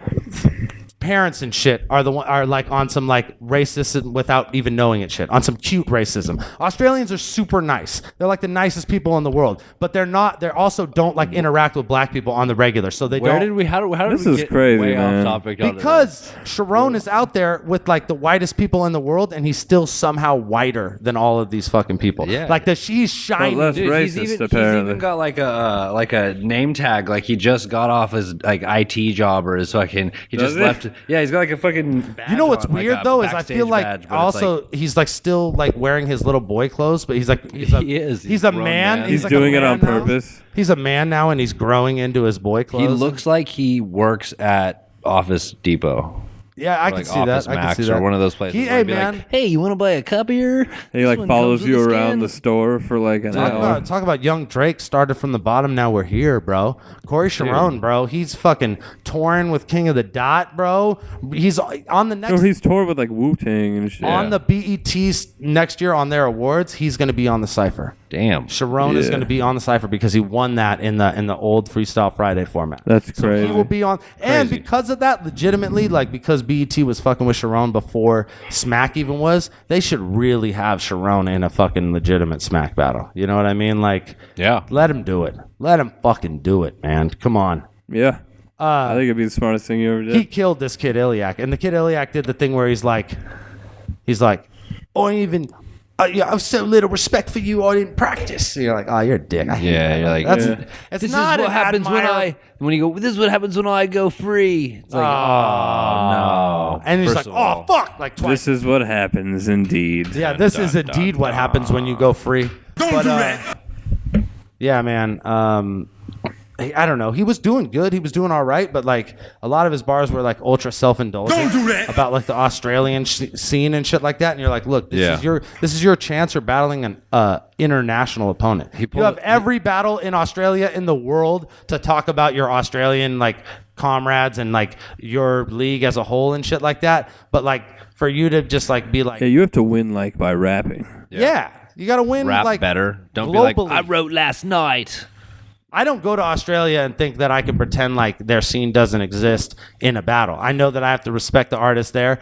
Parents and shit are like on some like racism without even knowing it shit, on some cute racism. Australians are super nice. They're like the nicest people in the world, but they're also don't like interact with black people on the regular. So they Where don't. did we? How did This we is get crazy, way man. off topic? on Because Sharon is out there with like the whitest people in the world, and he's still somehow whiter than all of these fucking people. Yeah. Like that, she's shining. less Dude, racist, he's apparently. even got like a name tag, like he just got off his like IT job or his fucking. He Does just he? left. Yeah, he's got like a fucking. Badge You know what's on, like weird a though is I backstage feel like badge, but it's also he's like still like wearing his little boy clothes, but he's like he's a He is. he's a Grown man. man. He's like a doing it man on now. purpose. He's a man now, and he's growing into his boy clothes. he looks like he works at Office Depot. Yeah, I Or can like see Office that. I can Max see or that. one of those places. He, where hey it'd be man, like, hey, you want to buy a cup here? He like follows you around the store for like an hour. talk about young Drake started from the bottom. Now we're here, bro. Corey Sharon, bro. He's fucking touring with King of the Dot, bro. He's on the next. No, he's toured with like Wu-Tang and shit. On the BETs next year on their awards, he's going to be on the Cypher. Damn. Sharon is Yeah. going to be on the Cypher because he won that in the old Freestyle Friday format. That's So crazy. he will be on, and Crazy. because of that, legitimately, like because BET was fucking with Sharon before Smack even was, they should really have Sharon in a fucking legitimate Smack battle. You know what I mean? Like, Yeah. let him do it. Let him fucking do it, man. Come on. Yeah. I think it'd be the smartest thing you ever did. He killed this kid Iliac, and the kid Iliac did the thing where he's like, I have so little respect for you. I didn't practice. So you're like, oh, you're a dick. I hate Yeah, that. you're like, That's yeah. it's This not is what an happens admire- when you go. This is what happens when I go free. It's like, oh no. And he's First like, of all, oh fuck, like twice. This is what happens, indeed. Yeah, this is indeed what happens when you go free. Don't do that. Yeah, man. I don't know. He was doing good. He was doing all right, but like a lot of his bars were like ultra self-indulgent. Don't do that. About like the Australian scene and shit like that. And you're like, look, this is your chance for battling an international opponent. You have every battle in Australia in the world to talk about your Australian like comrades and like your league as a whole and shit like that. But like for you to just like be like, Yeah, you have to win like by rapping. yeah, you got to win rap like better. Don't globally. be like, I wrote last night. I don't go to Australia and think that I can pretend like their scene doesn't exist in a battle. I know that I have to respect the artist there,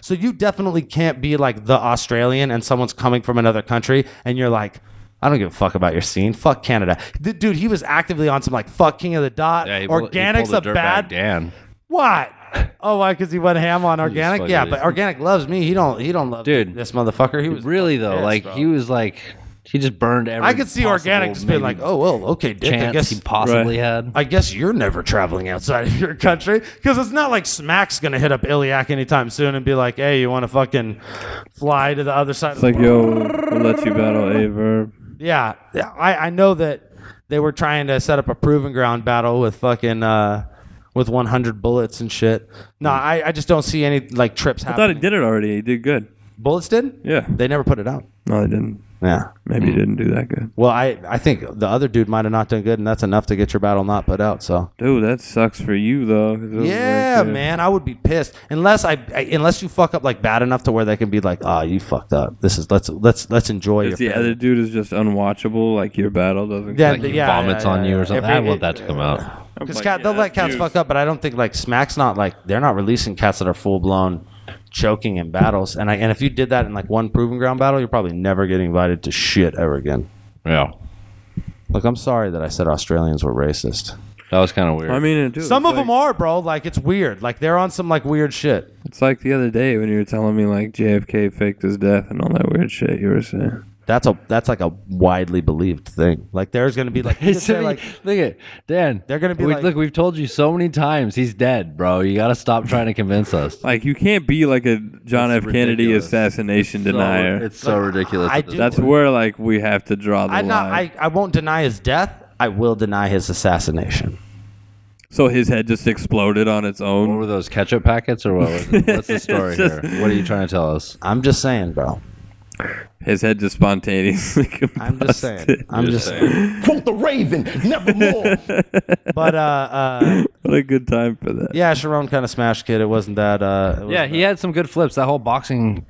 so you definitely can't be like the Australian and someone's coming from another country and you're like, I don't give a fuck about your scene. Fuck Canada, dude. He was actively on some like fuck King of the Dot. Yeah, he Organic's pulled a bad. Dan. What? Oh, why? Because he went ham on Organic. fucking Yeah, idiot. but Organic loves me. He don't love Dude, this motherfucker. He was Really though, pissed, like bro. he was like, he just burned every. I could see Organic possible just being maybe like, oh well, okay, Dick. I chance guess he possibly had. I guess you're never traveling outside of your country because it's not like Smack's gonna hit up Iliac anytime soon and be like, hey, you want to fucking fly to the other side? It's like, yo, we'll let you battle a verb. Yeah, I know that they were trying to set up a proving ground battle with fucking with 100 bullets and shit. No, I just don't see any like trips I thought happening. he did it already. He did good. Bullets did? Yeah. They never put it out. No, they didn't. Yeah. Maybe he didn't do that good. Well, I think the other dude might have not done good, and that's enough to get your battle not put out. So. Dude, that sucks for you though. 'cause it was Yeah, like, man, I would be pissed unless unless you fuck up like bad enough to where they can be like, oh, you fucked up. This is let's enjoy your. If the failure." other dude is just unwatchable, like your battle doesn't. Yeah, Like he vomits on you or something. If I it- want that to come out. Because they'll let cats fuck up, but I don't think like Smack's not like they're not releasing cats that are full blown choking in battles. And if you did that in like one proving ground battle, you're probably never getting invited to shit ever again. Yeah, Look, I'm sorry that I said Australians were racist. that was kind of weird. I mean, dude, Some it's of them are, bro. Like it's weird. Like they're on some like weird shit. It's like the other day when you were telling me like JFK faked his death and all that weird shit you were saying. That's like a widely believed thing. Like there's gonna be like, Look at Dan. They're gonna be like, look, we've told you so many times he's dead, bro. You got to stop trying to convince us. Like you can't be like a John F. Kennedy assassination denier. It's so ridiculous. That's where like we have to draw the line. I won't deny his death. I will deny his assassination. So his head just exploded on its own. What were those ketchup packets or what was it? What's the story here? What are you trying to tell us? I'm just saying, bro. His head just spontaneously combusted. I'm just saying. I'm just saying. Quote the Raven, nevermore. But what a good time for that. Yeah, Sharon kind of smashed Kid. It wasn't that. He had some good flips. That whole boxing,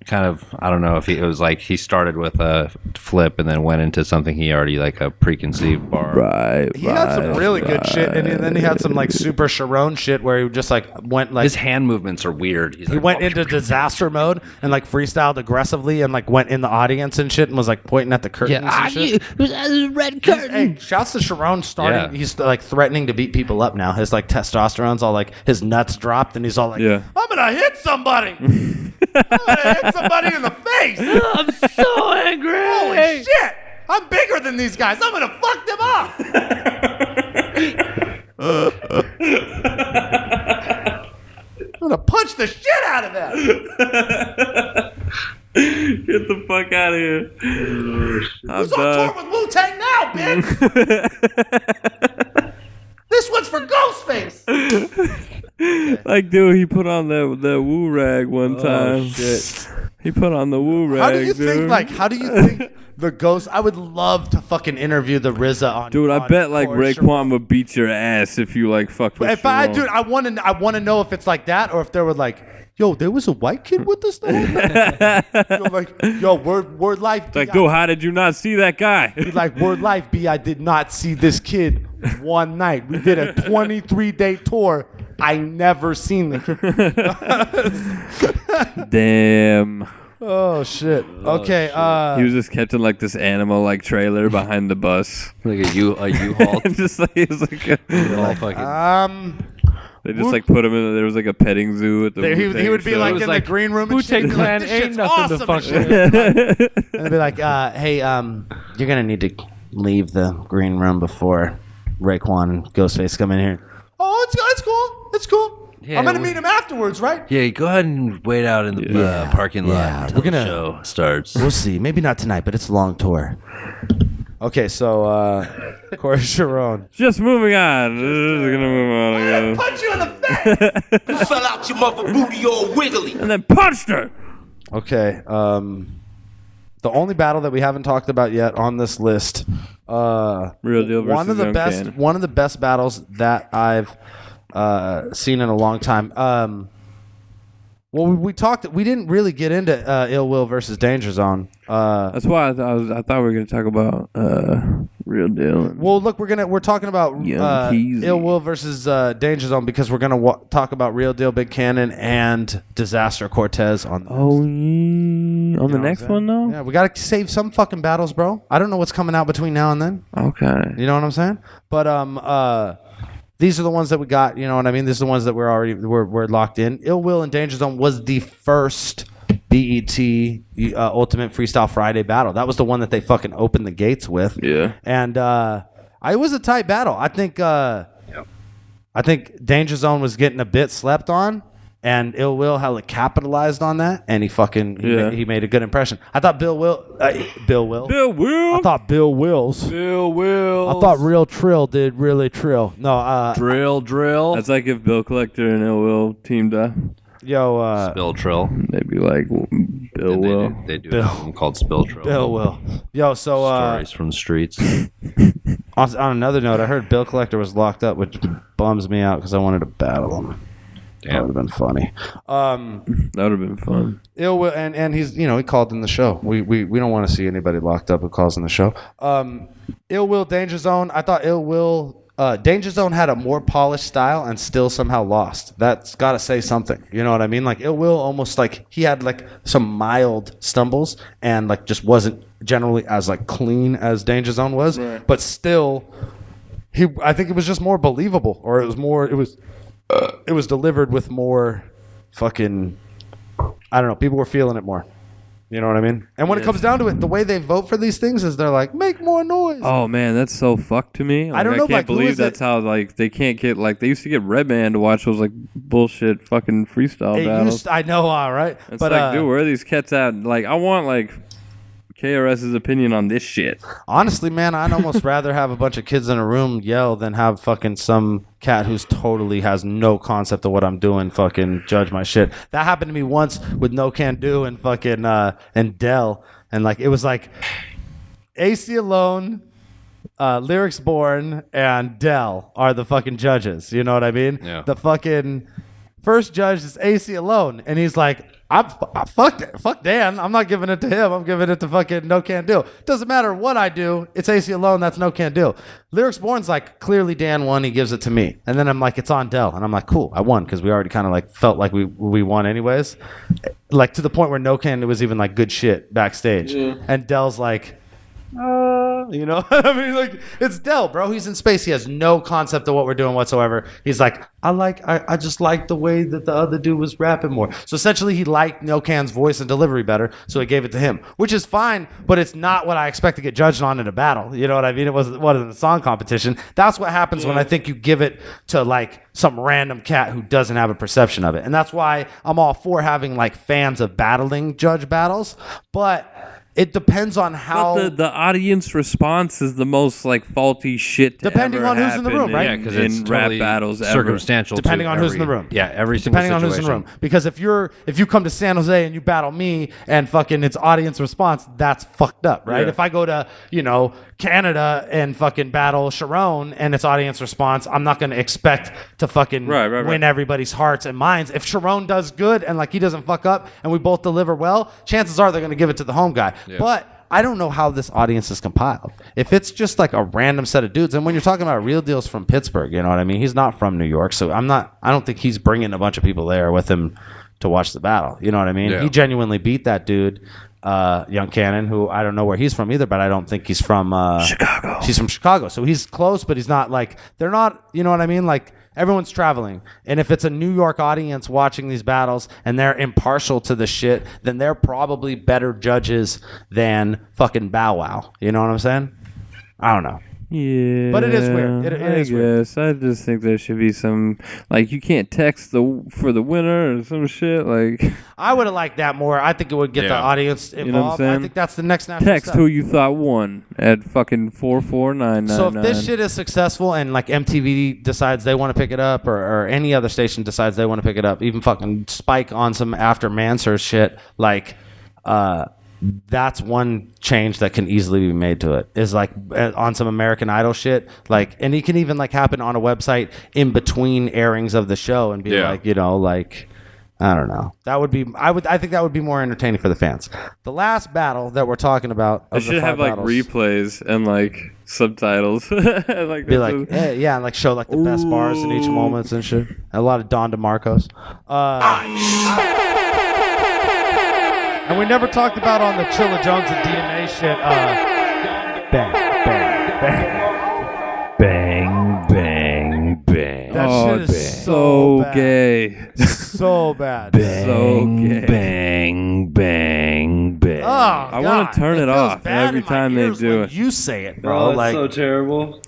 kind of, I don't know if it was like he started with a flip and then went into something he already like a preconceived bar. Right. He had some really good shit, and then he had some like super Sharon shit where he just like went like his hand movements are weird. He went into disaster mode and like freestyled aggressively and like went in the audience and shit and was like pointing at the curtains and shit. Red curtain. Hey, shouts to Sharon starting. Yeah. He's like threatening to beat people up now. His like testosterone's all like his nuts dropped and he's all like, I'm gonna hit somebody. I'm gonna hit somebody in the face. I'm so angry. Holy shit! I'm bigger than these guys. I'm gonna fuck them up. I'm gonna punch the shit out of them. Get the fuck out of here. Who's on tour with Wu-Tang now, bitch? This one's for Ghostface. Like, dude, he put on the woo rag one time. Shit. He put on the woo rag. How do you think the Ghost? I would love to fucking interview the RZA on. Dude, I bet like Raekwon would beat your ass if you like fucked with. If I want to know if it's like that or if they were like, yo, there was a white kid with us though. Word life. Like, dude, how did you not see that guy? Like, word life, B. I did not see this kid one night. We did a 23-day tour. I never seen the kid. Damn. Oh shit. Okay. He was just kept in like this animal like trailer behind the bus, like a U-Haul. Just like he was like they just like put him in. There was like a petting zoo at the. He would be like in the green room. Wu-Tang Clan ain't nothing to fuck with. And they'd be like, "Hey, you're gonna need to leave the green room before Raekwon and Ghostface come in here." Oh, it's cool. It's cool. Yeah, I'm gonna meet him afterwards, right? Yeah, go ahead and wait out in the parking lot until the show starts. We'll see. Maybe not tonight, but it's a long tour. Okay, so Corey Sharon. Just moving on. Gonna move on again. Punch you in the face. You fell out your mother booty all wiggly. And then punched her. Okay. The only battle that we haven't talked about yet on this list. Real Deal versus one of the best battles that I've seen in a long time. Well, we didn't really get into Ill Will versus Danger Zone. That's why I thought we were gonna talk about Real Deal. Well, look, we're talking about Ill Will versus Danger Zone because we're gonna talk about Real Deal, Big Cannon, and Disaster Cortez on. On the next one though. Yeah, we gotta save some fucking battles, bro. I don't know what's coming out between now and then. Okay. You know what I'm saying? But these are the ones that we got. You know what I mean? These are the ones that we're locked in. Ill Will and Danger Zone was the first BET Ultimate Freestyle Friday battle. That was the one that they fucking opened the gates with. Yeah. And it was a tight battle. I think Danger Zone was getting a bit slept on, and Ill Will hella capitalized on that, and he made a good impression. I thought Bill Wills. I thought Bill Wills. I thought Real Trill did really trill. No, Drill. That's like if Bill Collector and Ill Will teamed up. Yo, Spill Trill. They'd be like Bill Will. They do an album called Spill Trill. Bill Will. Yo, so Stories from the streets. On another note, I heard Bill Collector was locked up, which bums me out because I wanted to battle him. Damn. That would have been funny. That would have been fun. Ill Will, and he's he called in the show. We don't want to see anybody locked up who calls in the show. Ill Will, Danger Zone. I thought Ill Will, Danger Zone had a more polished style and still somehow lost. That's got to say something. You know what I mean? Like Ill Will almost like he had like some mild stumbles and like just wasn't generally as like clean as Danger Zone was, right. But still, I think it was just more believable, or it was delivered with more fucking, I don't know, people were feeling it more. You know what I mean? And when it comes down to it, the way they vote for these things is they're like, make more noise. Oh man, that's so fucked to me. Like, I don't know, I can't like, who believe is that's how like they can't get like they used to get Redman to watch those like bullshit fucking freestyle battles. I know, right? It's but like, dude, where are these cats at? Like, I want like KRS's opinion on this shit. honestly, man, I'd almost rather have a bunch of kids in a room yell than have fucking some cat who's totally has no concept of what I'm doing fucking judge my shit. That happened to me once with No Can Do and fucking and Dell, and like it was like AC Alone, Lyrics Born, and Dell are the fucking judges. You know what I mean? Yeah. The fucking first judge is AC Alone, and he's like, fuck Dan. I'm not giving it to him. I'm giving it to fucking No Can Do. Doesn't matter what I do. It's AC Alone. That's No Can Do. Lyrics Born's like, clearly Dan won. He gives it to me. And then I'm like, it's on Dell. And I'm like, cool, I won, because we already kind of like felt like we won anyways. Like to the point where No Can was even like good shit backstage. Yeah. And Dell's like, you know, I mean, like, it's Dell, bro. He's in space. He has no concept of what we're doing whatsoever. He's like, I just like the way that the other dude was rapping more. So essentially, he liked No Can's voice and delivery better, so he gave it to him, which is fine, but it's not what I expect to get judged on in a battle. You know what I mean? It wasn't a song competition. That's what happens when I think you give it to like some random cat who doesn't have a perception of it, and that's why I'm all for having like fans of battling judge battles, but it depends on how the audience response is the most like faulty shit. Depending on who's in the room, right? Yeah, because it's in totally rap battles, circumstantial. Depending on who's in the room. Yeah, every single depending on who's in the room. Because if you come to San Jose and you battle me and fucking it's audience response, that's fucked up, right? Yeah. If I go to Canada and fucking battle Sharon and it's audience response, I'm not going to expect to fucking win everybody's hearts and minds. If Sharon does good and like he doesn't fuck up and we both deliver well, chances are they're going to give it to the home guy. Yeah. But I don't know how this audience is compiled. If it's just like a random set of dudes, and when you're talking about Real Deal's from Pittsburgh, you know what I mean? He's not from New York, so I don't think he's bringing a bunch of people there with him to watch the battle. You know what I mean? Yeah. He genuinely beat that dude, Young Cannon, who I don't know where he's from either, but I don't think he's from Chicago. He's from Chicago, so he's close, but he's not like, they're not, you know what I mean? Like, everyone's traveling, and if it's a New York audience watching these battles and they're impartial to the shit, then they're probably better judges than fucking Bow Wow. You know what I'm saying? I don't know. Yeah, but it is weird. It is weird. I just think there should be some, like, you can't text for the winner or some shit. Like, I would have liked that more. I think it would get the audience involved. You know what I'm saying? I think that's the next natural text step. who you thought won at fucking 44999. So if this shit is successful and like MTV decides they want to pick it up, or any other station decides they want to pick it up, even fucking Spike on some after Mansur shit, like, that's one change that can easily be made to it, is like on some American Idol shit, like, and it can even like happen on a website in between airings of the show and be like, like, I don't know. That would be, I think that would be more entertaining for the fans. The last battle that we're talking about, I should have like replays and like subtitles. Like, be like, and like show like the best bars in each moment and shit. A lot of Don DeMarcos. And we never talked about on the Chilla Jones and DNA shit. Bang, bang, bang. Bang, bang, bang. That shit is so bad. Gay. So bad. Bang, so gay. Bang, bang, bang. Oh, I want to turn it off every time they do it. You say it, bro. Oh, like, so terrible.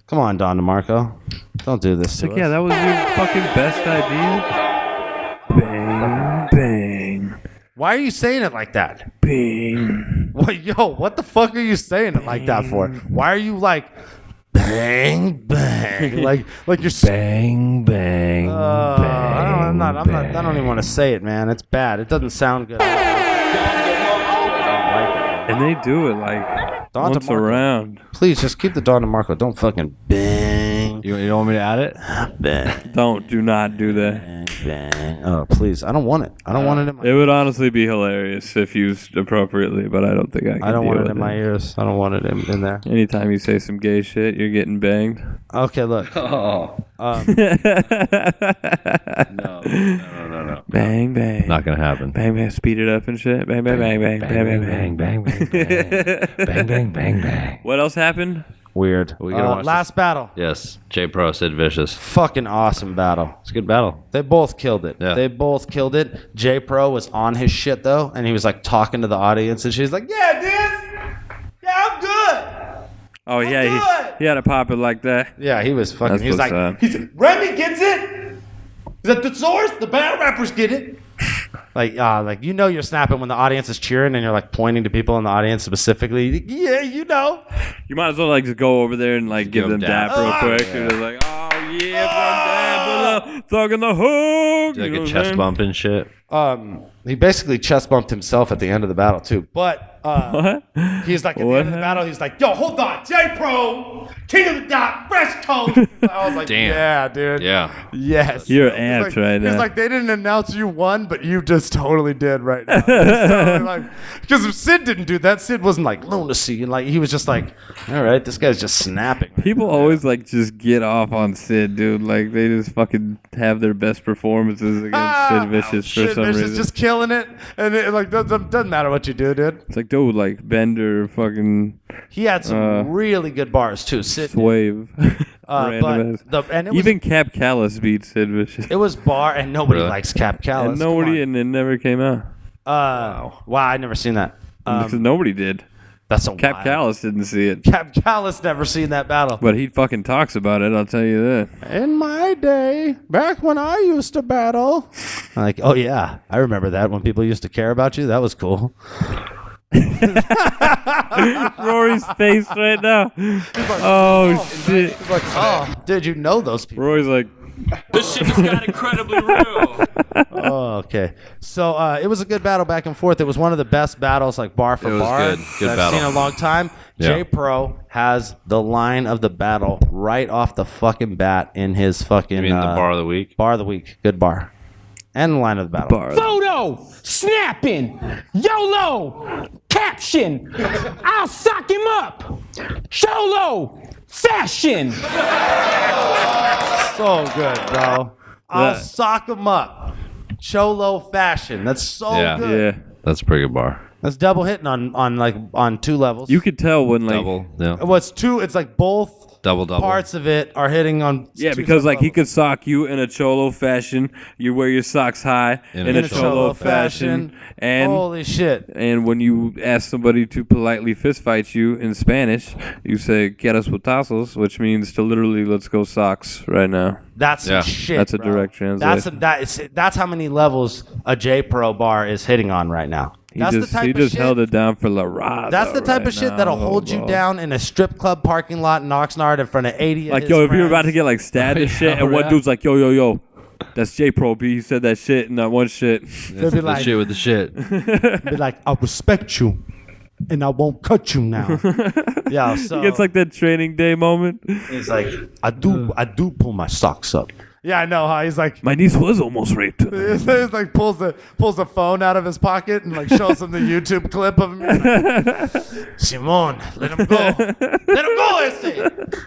Come on, Don DeMarco. Don't do this to us. Yeah, that was your fucking best idea. Bang, bang. Why are you saying it like that? Bang. What the fuck are you saying it like that for? Why are you like bang bang like you're bang bang bang? I don't even want to say it, man. It's bad. It doesn't sound good. And they do it like Don once DeMarco. around. Please just keep the Don DeMarco. Don't fucking bang. You don't want me to add it? Bang. Do not do that. Bang, bang. Oh, please. I don't want it. I don't want it in my It would honestly be hilarious if used appropriately, but I don't think I can. I don't deal want it with in my ears. I don't want it in there. Anytime you say some gay shit, you're getting banged. Okay, look. Oh. No. Bang, bang. Not gonna happen. Bang, bang. Speed it up and shit. Bang, bang, bang, bang, bang, bang, bang, bang, bang, bang, bang, bang, bang, bang. What else happened? Weird. We gotta watch Last battle. Yes, J Pro, Sid Vicious. Fucking awesome battle. It's a good battle. They both killed it. Yeah. They both killed it. J Pro was on his shit though, and he was like talking to the audience, and she's like, "Yeah, dude. Yeah, I'm good." Oh yeah, he had to pop it like that. Yeah, he was fucking. That's He was what's like, up. he's like, Remy gets it. He's like, the source, the battle rappers get it. Like you're snapping when the audience is cheering and you're like pointing to people in the audience specifically. Yeah, you know. You might as well like just go over there and like give them dap real quick. Yeah. You're just like, oh yeah, dab, thug in the hook. Like You know a what chest I'm bump and shit. He basically chest bumped himself at the end of the battle too. But What? he's like at the What end of the battle, he's like, "Yo, hold on, J Pro, King of the Dot, fresh toast." I was like, Damn. "Yeah, dude. Yeah. Yes." You're He's amped like, right He's now. like, they didn't announce you won, but you just totally did right now. Totally like, because Sid didn't do that. Sid wasn't like lunacy, and like he was just like, "All right, this guy's just snapping." People always like just get off on Sid, dude. Like they just fucking have their best performances against Sid Vicious for Sid some Vicious reason. just killing it, and it like doesn't matter what you do, dude. It's like, dude, like Bender, fucking He had some really good bars too. Sid, Swave. Random ass. and it was, Even Cap Callus beat Sid Vicious. it was bar, and nobody Really? likes Cap Callus. And nobody, and it never came out. Wow, I never seen that. Because nobody did. That's a Cap wild. Callus didn't see it. Cap Callus never seen that battle. But he fucking talks about it, I'll tell you that. In my day, back when I used to battle, I'm like, oh yeah, I remember that when people used to care about you. That was cool. Rory's face right now. Oh, shit. He's like, oh, did you know those people? Rory's like, This shit just got incredibly real. Oh, okay. So it was a good battle back and forth. It was one of the best battles, like bar for It was bar, good. Good that I've battle. seen in a long time. Yeah. J Pro has the line of the battle right off the fucking bat in his fucking. You mean the bar of the week? Bar of the week. Good bar. And the line of the battle. bar. Photo, snapping, YOLO, caption, I'll sock him up, Cholo, fashion. So good, bro. I'll Yeah. sock him up. Cholo fashion. That's so Yeah. good. Yeah. That's a pretty good bar. That's double hitting on two levels. You could tell when, like, Double. Yeah. What's two? It's like both Double. parts of it are hitting on. yeah, two because like he levels. could sock you in a cholo fashion. You wear your socks high in a cholo fashion, and holy shit. and when you ask somebody to politely fist fight you in Spanish, you say "quieres putazos," which means to literally "let's go socks" right now. That's some Yeah. shit. That's a bro. direct translation. That's how many levels a J Pro bar is hitting on right now. That's the type he of just shit. held it down for La Raza. That's the type right of shit now, that'll hold you bro. down in a strip club parking lot in Oxnard in front of 80 of Like, his yo, if you're friends. about to get like stabbed and shit, and one dude's like, yo, that's J Pro B. He said that shit and that one shit. They'll be The like, shit with the shit. be like, I respect you, and I won't cut you now. Yeah, so He gets like that training day moment. he's like, I do pull my socks up. Yeah, I know. Huh? He's like, My niece was almost raped. he's like pulls the phone out of his pocket and like shows him the YouTube clip of him. Simon, let him go. Let him go, este.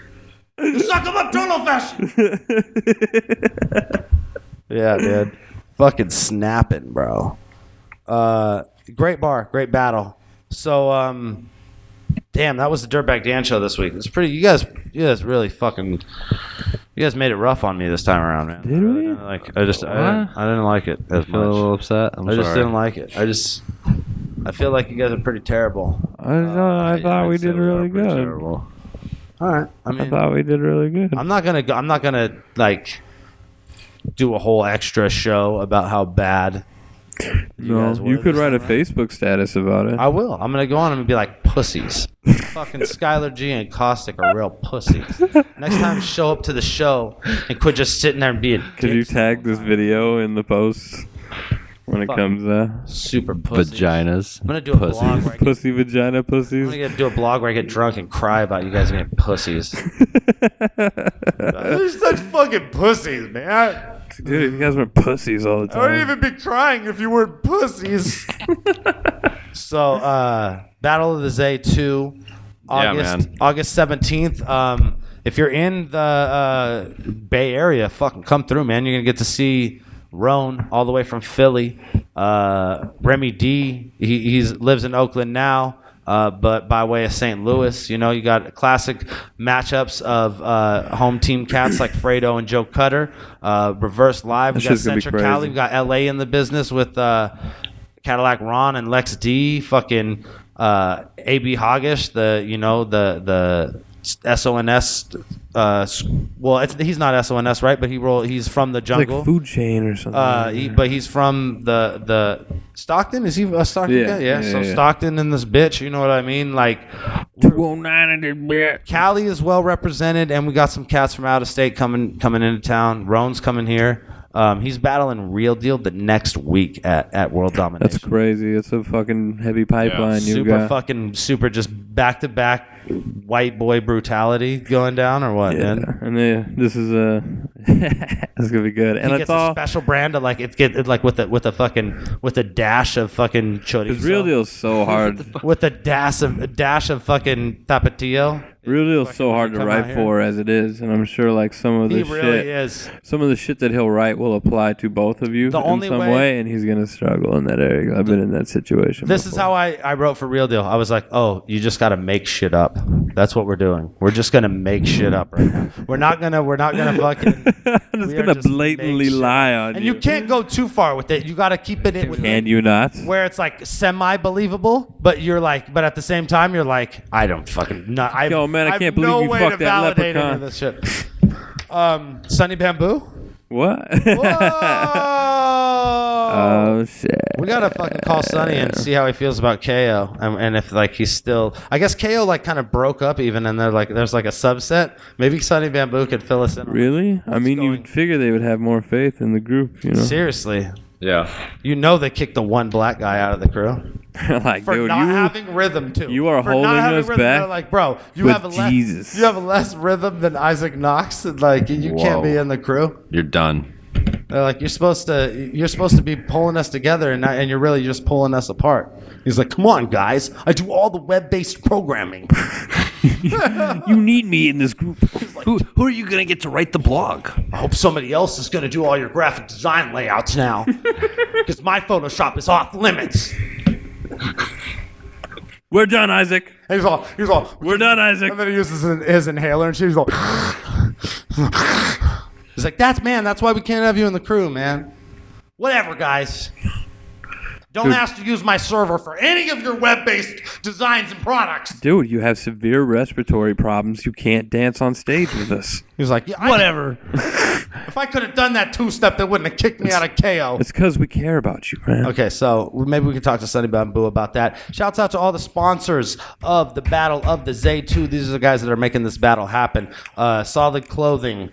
You suck him up, Cholo fashion. Yeah, dude. Fucking snapping, bro. Great bar, great battle. So, damn, that was the Dirtbag Dan show this week. It's pretty. You guys really fucking. You guys made it rough on me this time around, man. Did we? I didn't like it as I feel a little much. upset. I'm I just sorry. didn't like it. I feel like you guys are pretty terrible. I thought we I'd say did are really pretty good. terrible. All right. I I mean, thought we did really good. I'm not gonna like do a whole extra show about how bad. No, guys were you could this write a time around. Facebook status about it. I will. I'm gonna go on and be like pussies. Fucking Skylar G and Caustic are real pussies. Next time, show up to the show and quit just sitting there and being. Could you dicks tag the whole this time. video in the post when it Fuck. comes out? Super pussies. Vaginas. I'm gonna do a Pussies. blog where I get, Pussy vagina I'm pussies. gonna do a blog where I get drunk and cry about you guys being pussies. You're such fucking pussies, man. Dude, you guys were pussies all the I wouldn't time. even be crying if you weren't pussies. So, Battle of the Zay 2, August 17th. If you're in the Bay Area, fucking come through, man. You're going to get to see Roan all the way from Philly. Remy D, he lives in Oakland now. but by way of St. Louis, you know, you got classic matchups of home team cats like Fredo and Joe Cutter. Reverse live, we got Central Cali, we got LA in the business with Cadillac Ron and Lex D, fucking AB Hoggish, the SONS. He's not SONS, right? But he's from the jungle, like Food Chain or something. But he's from the Stockton. Is he a Stockton guy? Yeah. So Stockton in this bitch, you know what I mean? Like 209 in this bitch. Cali is well represented, and we got some cats from out of state coming into town. Roan's coming here. He's battling Real Deal the next week at World Domination. That's crazy. It's a fucking heavy pipeline. Super just back to back white boy brutality going down, or what? Yeah, man? and this is it's gonna be good. And he gets a special brand of like with a dash of fucking chorizo. Because Real Deal's so hard. With a dash of fucking tapatio. Real Deal's so hard to write for as it is, and I'm sure like some of the shit that he'll write will apply to both of you in some way, and he's gonna struggle in that area. I've been in that situation. This is how I wrote for Real Deal. I was like, oh, you just got to make shit up. That's what we're doing. We're just gonna make shit up right now. We're not gonna fucking. I'm just gonna blatantly lie on you. And you can't go too far with it. You got to keep it in. Can you not? Where it's like semi-believable, but at the same time, you're like, I don't fucking know. Yo, man, I can't believe you fucked that leprechaun. This shit. Sunny Bamboo. What? Oh shit! We gotta fucking call Sonny and see how he feels about KO, and if like he's still. I guess KO like kind of broke up even, and there's like a subset. Maybe Sunny Bamboo could fill us in. Really? I mean, you'd figure they would have more faith in the group, you know? Seriously. Yeah. You know they kicked the one black guy out of the crew. Like, for dude, not having rhythm too. You are holding us back. They're like, bro, you have less rhythm than Isaac Knox. Like you can't be in the crew. You're done. They're like, you're supposed to be pulling us together, and you're really just pulling us apart. He's like, come on, guys, I do all the web-based programming. You need me in this group. Like, who are you gonna get to write the blog? I hope somebody else is gonna do all your graphic design layouts now, because my Photoshop is off limits. We're done, Isaac. He's all. We're done, Isaac. And then he uses his inhaler, and she's all. He's like, that's why we can't have you in the crew, man. Whatever, guys. Don't ask to use my server for any of your web-based designs and products. Dude, you have severe respiratory problems. You can't dance on stage with us. He's like, yeah, whatever. If I could have done that two-step, they wouldn't have kicked me out of KO. It's because we care about you, man. Okay, so maybe we can talk to Sunny Bamboo about that. Shouts out to all the sponsors of the Battle of the Zay2. These are the guys that are making this battle happen. Solid Clothing.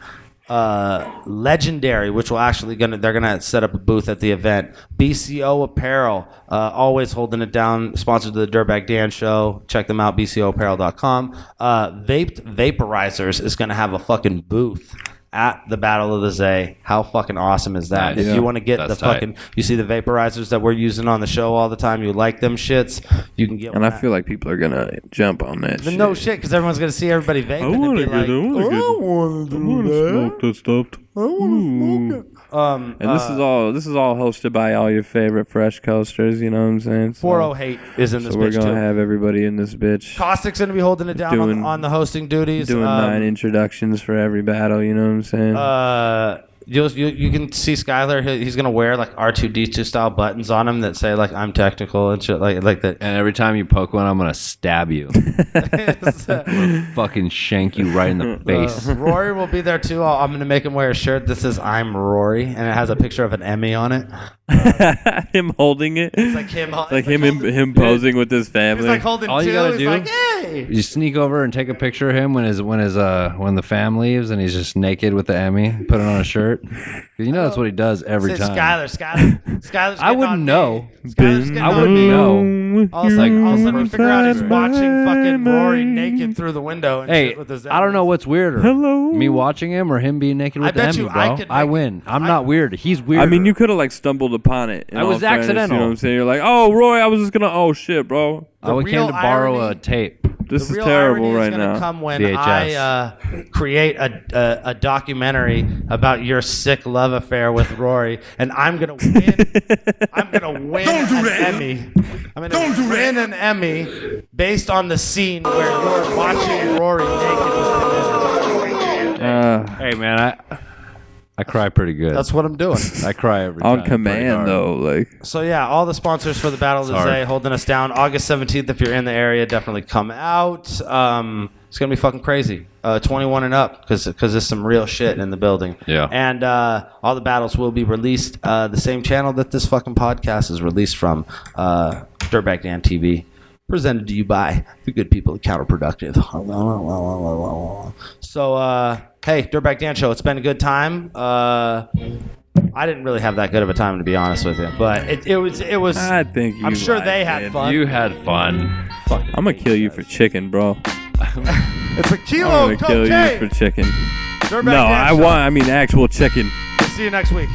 Legendary, which will actually they're gonna set up a booth at the event. BCO Apparel, always holding it down, sponsored the Dirtbag Dan show. Check them out, bcoapparel.com. Vaped Vaporizers is gonna have a fucking booth at the Battle of the Zay. How fucking awesome is that? Nice. If you want to get That's the fucking, you see the vaporizers that we're using on the show all the time, you like them shits, you can get one. And I feel like people are going to jump on that shit. No shit, because everyone's going to see everybody vaping and be like, I want to smoke this stuff. I want to smoke it. And this is all hosted by all your favorite fresh coasters, you know what I'm saying? 408 is in this bitch, we're going to have everybody in this bitch. Caustic's going to be holding it down on the hosting duties. Doing 9 introductions for every battle, you know what I'm saying? You can see Skylar. He's gonna wear like R2D2 style buttons on him that say like I'm technical and shit like that. And every time you poke one, I'm gonna stab you. Fucking shank you right in the face. Rory will be there too. I'm gonna make him wear a shirt that says I'm Rory and it has a picture of an Emmy on it. Him holding it. It's like him. Him posing with his family. He's like holding all two. You gotta he's do, like, hey. You sneak over and take a picture of him when the fam leaves and he's just naked with the Emmy. Put it on a shirt. Because you know that's what he does every time. Skylar's I wouldn't know. I wouldn't know. All of a sudden you figure out he's watching fucking Rory naked through the window. And hey, shit with his I don't know what's weirder. Hello. Me watching him or him being naked with the Emmy, bro. I win. I'm not weird. He's weird. I mean, you could have like stumbled upon it. I was accidental. You know what I'm saying? You're like, oh, Roy, I was just gonna. Oh shit, bro. I came to borrow a tape. This The is real terrible irony is right gonna now. come when VHS. I create a documentary about your sick love affair with Rory, and I'm gonna win. I'm gonna win an Emmy. I'm gonna win an Emmy based on the scene where you're watching Rory naked with him. Hey man, I cry pretty good. That's what I'm doing. I cry every time. On pretty command hard. though, like. So yeah, all the sponsors for the Battle of the It's hard. Day holding us down. August 17th, if you're in the area, definitely come out. It's gonna be fucking crazy. 21 and up, because there's some real shit in the building. Yeah. And all the battles will be released the same channel that this fucking podcast is released from, Dirtbag Dan TV. Presented to you by the good people at Counterproductive. So, hey, Dirtbag Dan Show, it's been a good time. I didn't really have that good of a time, to be honest with you, but it was. I think you I'm sure lied, they had man. fun. You had fun. Fucking I'm gonna kill you for chicken, bro. It's a I'm kilo gonna of kill you cocaine. for chicken. Dirtbag No, Dan Show. I mean actual chicken. See you next week.